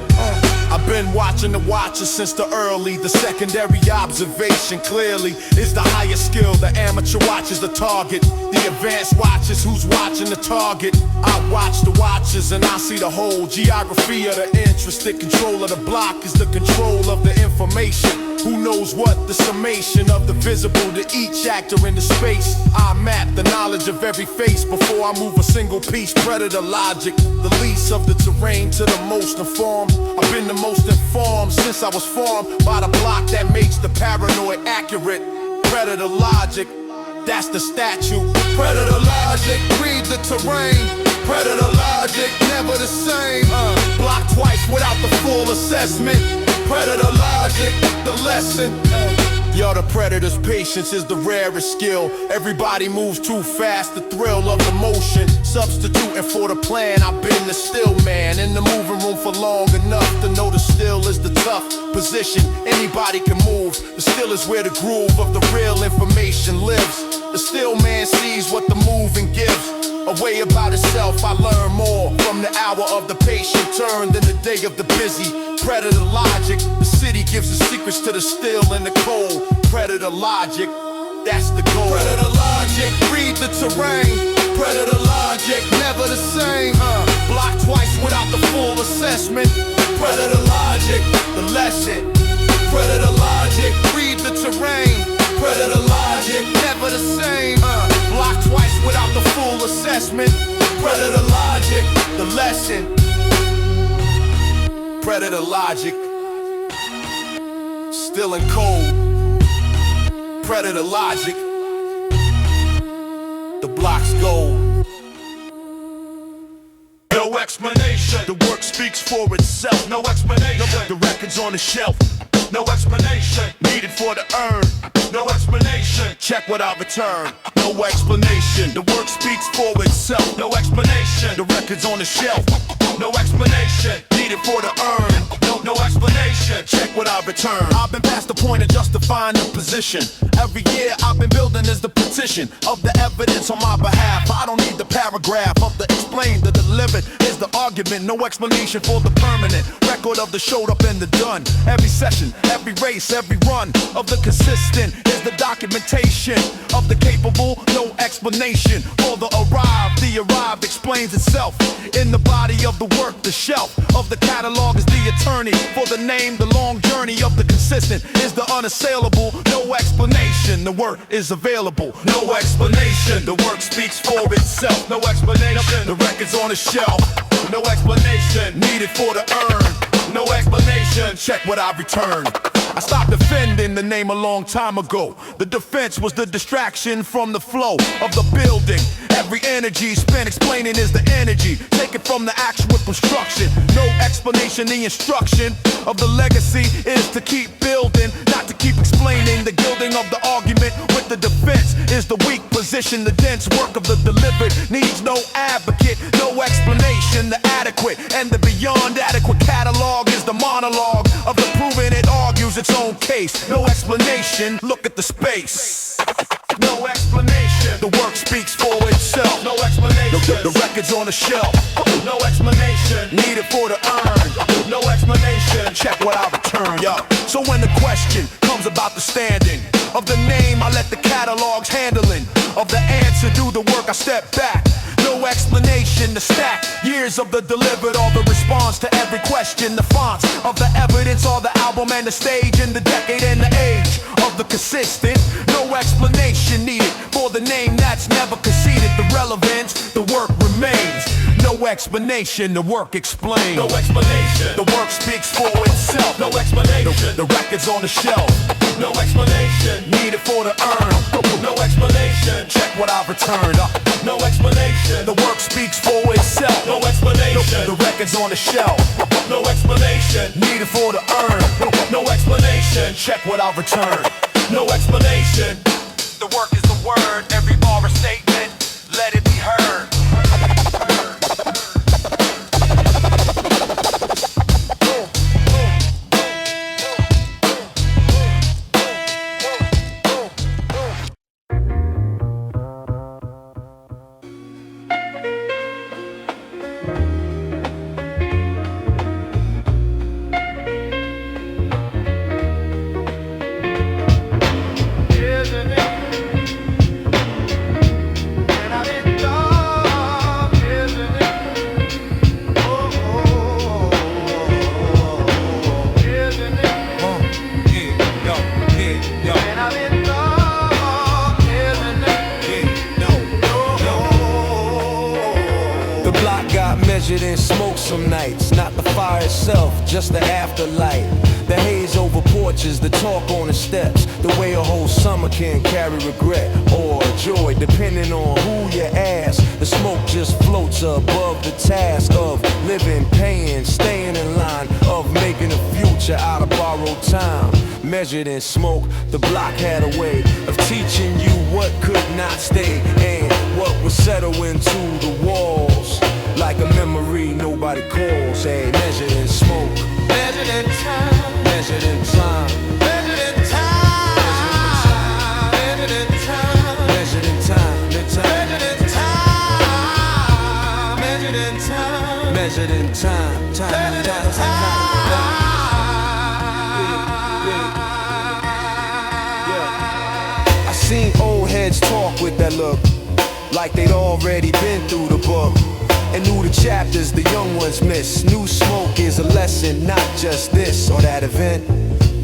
I've been watching the watchers since the early. The secondary observation clearly is the highest skill. The amateur watches the target. The advanced watches who's watching the target. I watch the watches and I see the whole geography of the interest. The control of the block is the control of the information. Who knows what the summation of the visible to each actor in the space. I map the knowledge of every face before I move a single piece. Predator logic, the least of the terrain to the most informed. I've been the most informed since I was formed by the block that makes the paranoid accurate. Predator logic, that's the statue. Predator logic, read the terrain. Predator logic, never the same. Block twice without the full assessment. Predator logic, the lesson. Yo, the predator's patience is the rarest skill. Everybody moves too fast, the thrill of the motion. Substituting for the plan, I've been the still man. In the moving room for long enough to know the still is the tough position. Anybody can move, the still is where the groove of the real information lives. The still man sees what the moving gives. A way about itself, I learn more from the hour of the patient turned in the day of the busy. Predator logic, the city gives the secrets to the still and the cold. Predator logic, that's the goal. Predator logic, read the terrain. Predator logic, never the same. Block twice without the full assessment. Predator logic, the lesson. Predator logic, read the terrain. Predator logic, never the same. Block twice without the full assessment. Predator logic, the lesson. Predator logic, still and cold. Predator logic, the block's gold. No explanation, the work speaks for itself. No explanation, the record's on the shelf. No explanation, needed for the earn. No explanation, check what I return. No explanation, the work speaks for itself. No explanation, the record's on the shelf. No explanation, needed for the earn. No explanation, check what I return. I've been past the point of justifying the position. Every year I've been building is the petition of the evidence on my behalf. I don't need the paragraph of the explained, the delivered is the argument. No explanation for the permanent record of the showed up and the done. Every session, every race, every run of the consistent is the documentation of the capable. No explanation for the arrived. The arrived explains itself in the body of the work. The shelf of the catalog is the attorney for the name. The long journey of the consistent is the unassailable. No explanation, the work is available. No explanation, the work speaks for itself. No explanation, the record's on the shelf. No explanation needed for the earn. No explanation, check what I've returned. I stopped defending the name a long time ago. The defense was the distraction from the flow of the building. Every energy spent explaining is the energy taken from the actual construction. No explanation, the instruction of the legacy is to keep building, not to keep explaining. The gilding of the argument with the defense is the weak position. The dense work of the delivered needs no advocate, no explanation. The adequate and the beyond adequate catalog is the monologue of the proven. It argues its own case. No explanation, look at the space. No explanation, the work speaks for itself. No explanation, the record's on the shelf. No explanation, needed for the earn. No explanation, check what I return, yo. So when the question comes about the standing of the name, I let the catalogs handling. Of the answer, do the work, I step back. No explanation, the stack years of the delivered, all the response to every question. The fonts of the evidence, all the album and the stage, and the decade and the age of the consistent. No explanation needed for the name that's never conceded. The relevance, the work remains. No explanation, the work explains. No explanation, the work speaks for itself. No explanation, the record's on the shelf. No explanation, needed for the earn. No explanation, check what I've returned. No explanation, the work speaks for itself. No explanation, the record's on the shelf. No explanation, needed for the earn. No explanation, check what I've returned. No explanation, the work is the word. Every bar a statement, let it be heard. Measured in smoke some nights, not the fire itself, just the afterlight. The haze over porches, the talk on the steps, the way a whole summer can carry regret or joy, depending on who you ask. The smoke just floats above the task of living, paying, staying in line, of making a future out of borrowed time. Measured in smoke, the block had a way of teaching you what could not stay and what would settle into the walls. Like a memory nobody calls. Hey, measured in smoke, measured in time, measured in time, measured in time, measured in time, measured in time, measured in time, measured in time, measured in time, measured in time. I seen old heads talk with that look, like they'd already been through the book and knew the chapters the young ones miss. New smoke is a lesson, not just this or that event,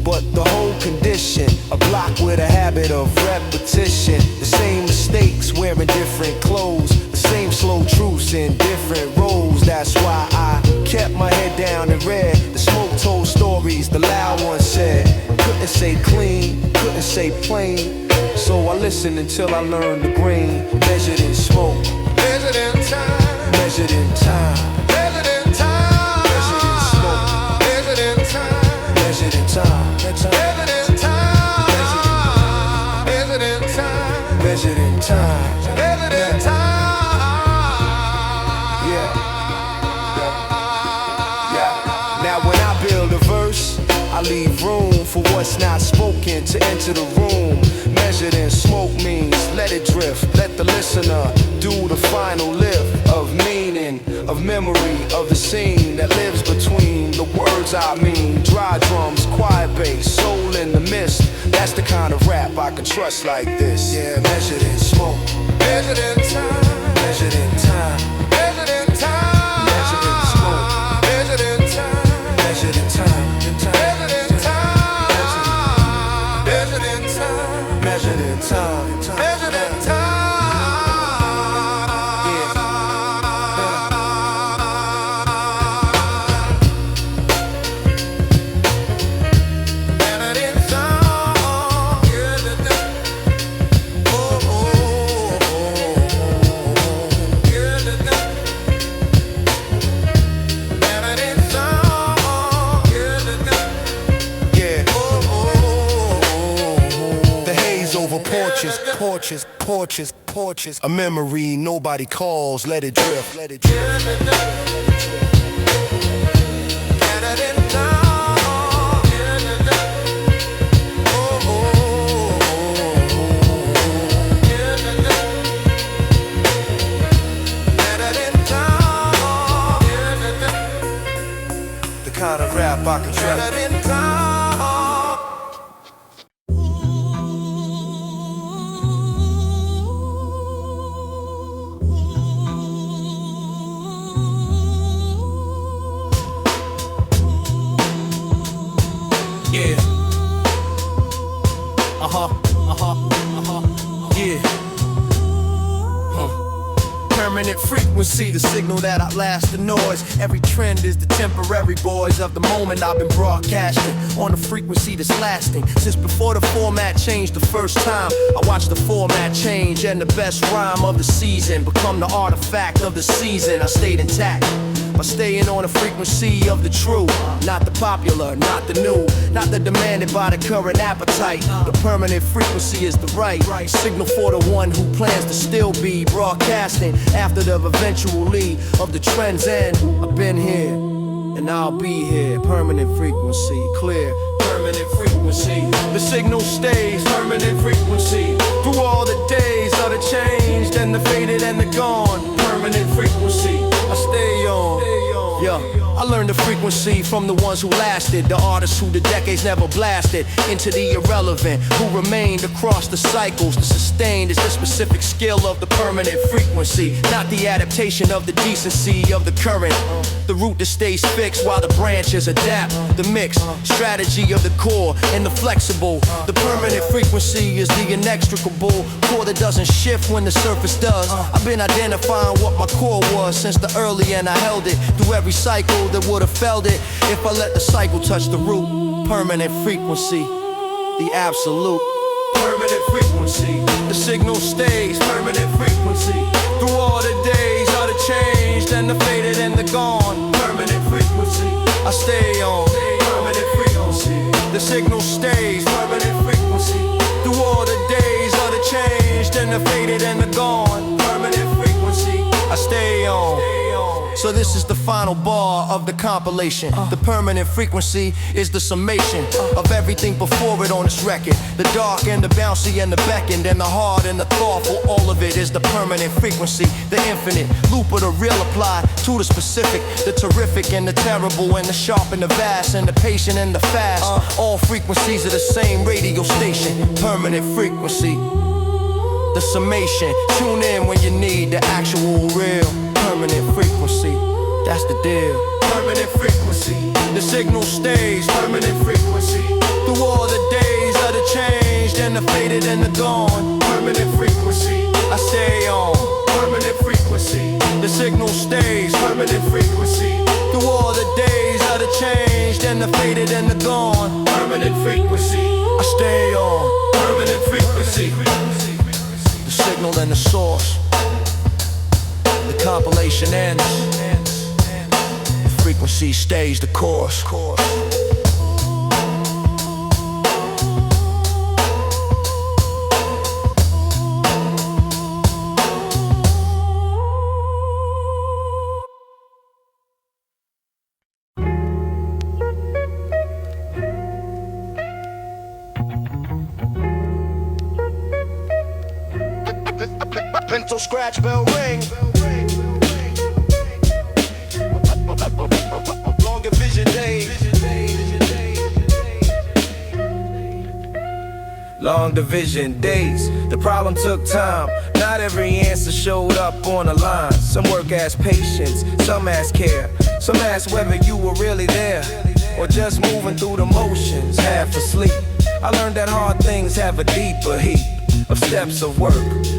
but the whole condition. A block with a habit of repetition. The same mistakes, wearing different clothes. The same slow truths in different roles. That's why I kept my head down and read. The smoke told stories, the loud one said. Couldn't say clean, couldn't say plain, so I listened until I learned the grain. Measured in smoke, measured in time, measured in time, measured in time, measured in smoke, measured in time, measured in time, measured in time, measured in time, measured in time, measured in time. Yeah. Now when I build a verse, I leave room for what's not spoken to enter the room. Measured in smoke means let it drift. Let the listener do the final lift of meaning, of memory, of the scene that lives between the words I mean. Dry drums, quiet bass, soul in the mist. That's the kind of rap I can trust like this. Yeah, measured in smoke, measured in time, measured in time, measured in time, measured in smoke, measured in time, measured in time, measured in time, measured in time, measured in time, measured in time. Porches, a memory nobody calls, let it drift, let it drift. The kind of rap I can trust. Permanent frequency, the signal that outlasts the noise. Every trend is the temporary, boys, of the moment I've been broadcasting on a frequency that's lasting. Since before the format changed the first time, I watched the format change and the best rhyme of the season become the artifact of the season. I stayed intact by staying on the frequency of the true, not the popular, not the new, not the demanded by the current appetite. The permanent frequency is the right signal for the one who plans to still be broadcasting after the eventually of the trend's end. I've been here and I'll be here. Permanent frequency, clear. Permanent frequency. The signal stays. Permanent frequency. Through all the days of the changed and the faded and the gone. Permanent frequency. I stay on. Yeah, I learned the frequency from the ones who lasted, the artists who the decades never blasted into the irrelevant, who remained across the cycles. The sustained is the specific skill of the permanent frequency, not the adaptation of the decency of the current. The root that stays fixed while the branches adapt. The mix, strategy of the core and the flexible. The permanent frequency is the inextricable core that doesn't shift when the surface does. I've been identifying what my core was since the early, and I held it through every cycle that would have felt it if I let the cycle touch the root. Permanent frequency, the absolute. Permanent frequency, the signal stays. Permanent frequency, through all the days of the changed and the faded and the gone. Permanent frequency, I stay on. Permanent frequency, the signal stays. Permanent frequency, through all the days of the changed and the faded and the gone. Permanent frequency, I stay on. So this is the final bar of the compilation. The permanent frequency is the summation of everything before it on this record. The dark and the bouncy and the beckoned and the hard and the thoughtful. All of it is the permanent frequency. The infinite loop of the real applied to the specific. The terrific and the terrible and the sharp and the vast and the patient and the fast. All frequencies are the same radio station. Permanent frequency, the summation. Tune in when you need the actual real. Permanent frequency, that's the deal. Permanent frequency, the signal stays. Permanent frequency, through all the days of the changed and the faded and the gone. Permanent frequency, I stay on. Permanent frequency, the signal stays. Permanent frequency, through all the days of the changed and the faded and the gone. Permanent frequency, I stay on. Permanent frequency, the signal and the source. The compilation ends. The frequency stays the course. Pencil scratch, bell ring. Long division days. Long division days, the problem took time. Not every answer showed up on the line. Some work as patience, some as care. Some ask whether you were really there or just moving through the motions, half asleep. I learned that hard things have a deeper heat of steps of work,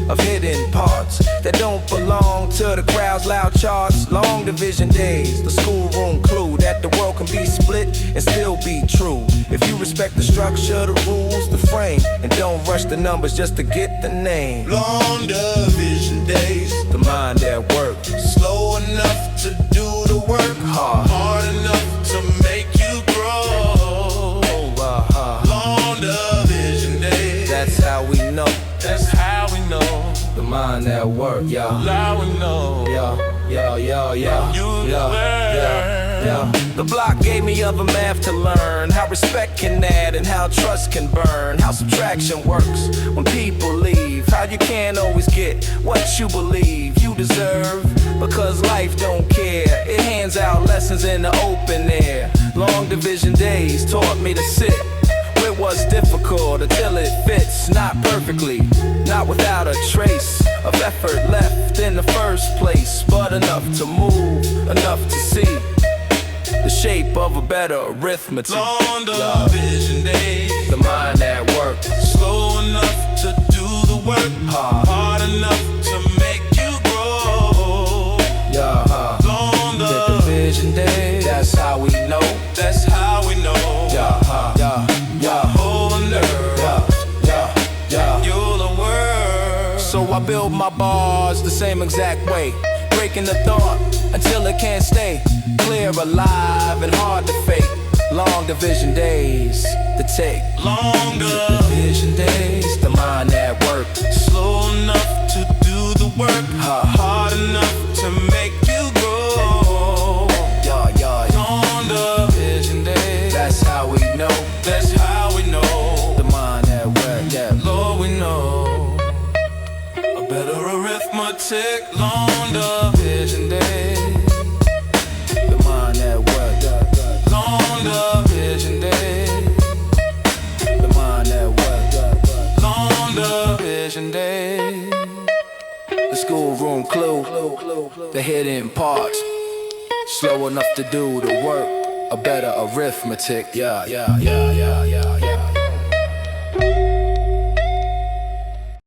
of hidden parts that don't belong to the crowd's loud charts. Long division days, the schoolroom clue that the world can be split and still be true. If you respect the structure, the rules, the frame, and don't rush the numbers just to get the name. Long division days, The mind at work, slow enough to do the work, hard enough to make you grow. Long division days, that's how we know. That's how we know. The mind at work, y'all. How we know. The block gave me other math to learn. How respect can add and how trust can burn. How subtraction works when people leave. How you can't always get what you believe you deserve. Because life don't care. It hands out lessons in the open air. Long division days taught me to sit. It was difficult until it fits, not perfectly, not without a trace of effort left in the first place, but enough to move, enough to see the shape of a better arithmetic. Long division days, the mind at work, slow enough to do the work, hard enough to make you grow. Long division days, that's how we know. That's how we know. So I build my bars the same exact way, breaking the thought until it can't stay. Clear, alive, and hard to fake. Long division days to take. Long division days, the mind at work. Slow enough to do the work, hard enough to make you grow. Long division days, that's how we know. That's how we know. The mind at work, yeah. Lord, we know. A better arithmetic. Long division days. The mind at work, yeah. Long division days. The mind at work, yeah. Long division days. The schoolroom clue, the hidden parts. Slow enough to do the work, a better arithmetic, yeah.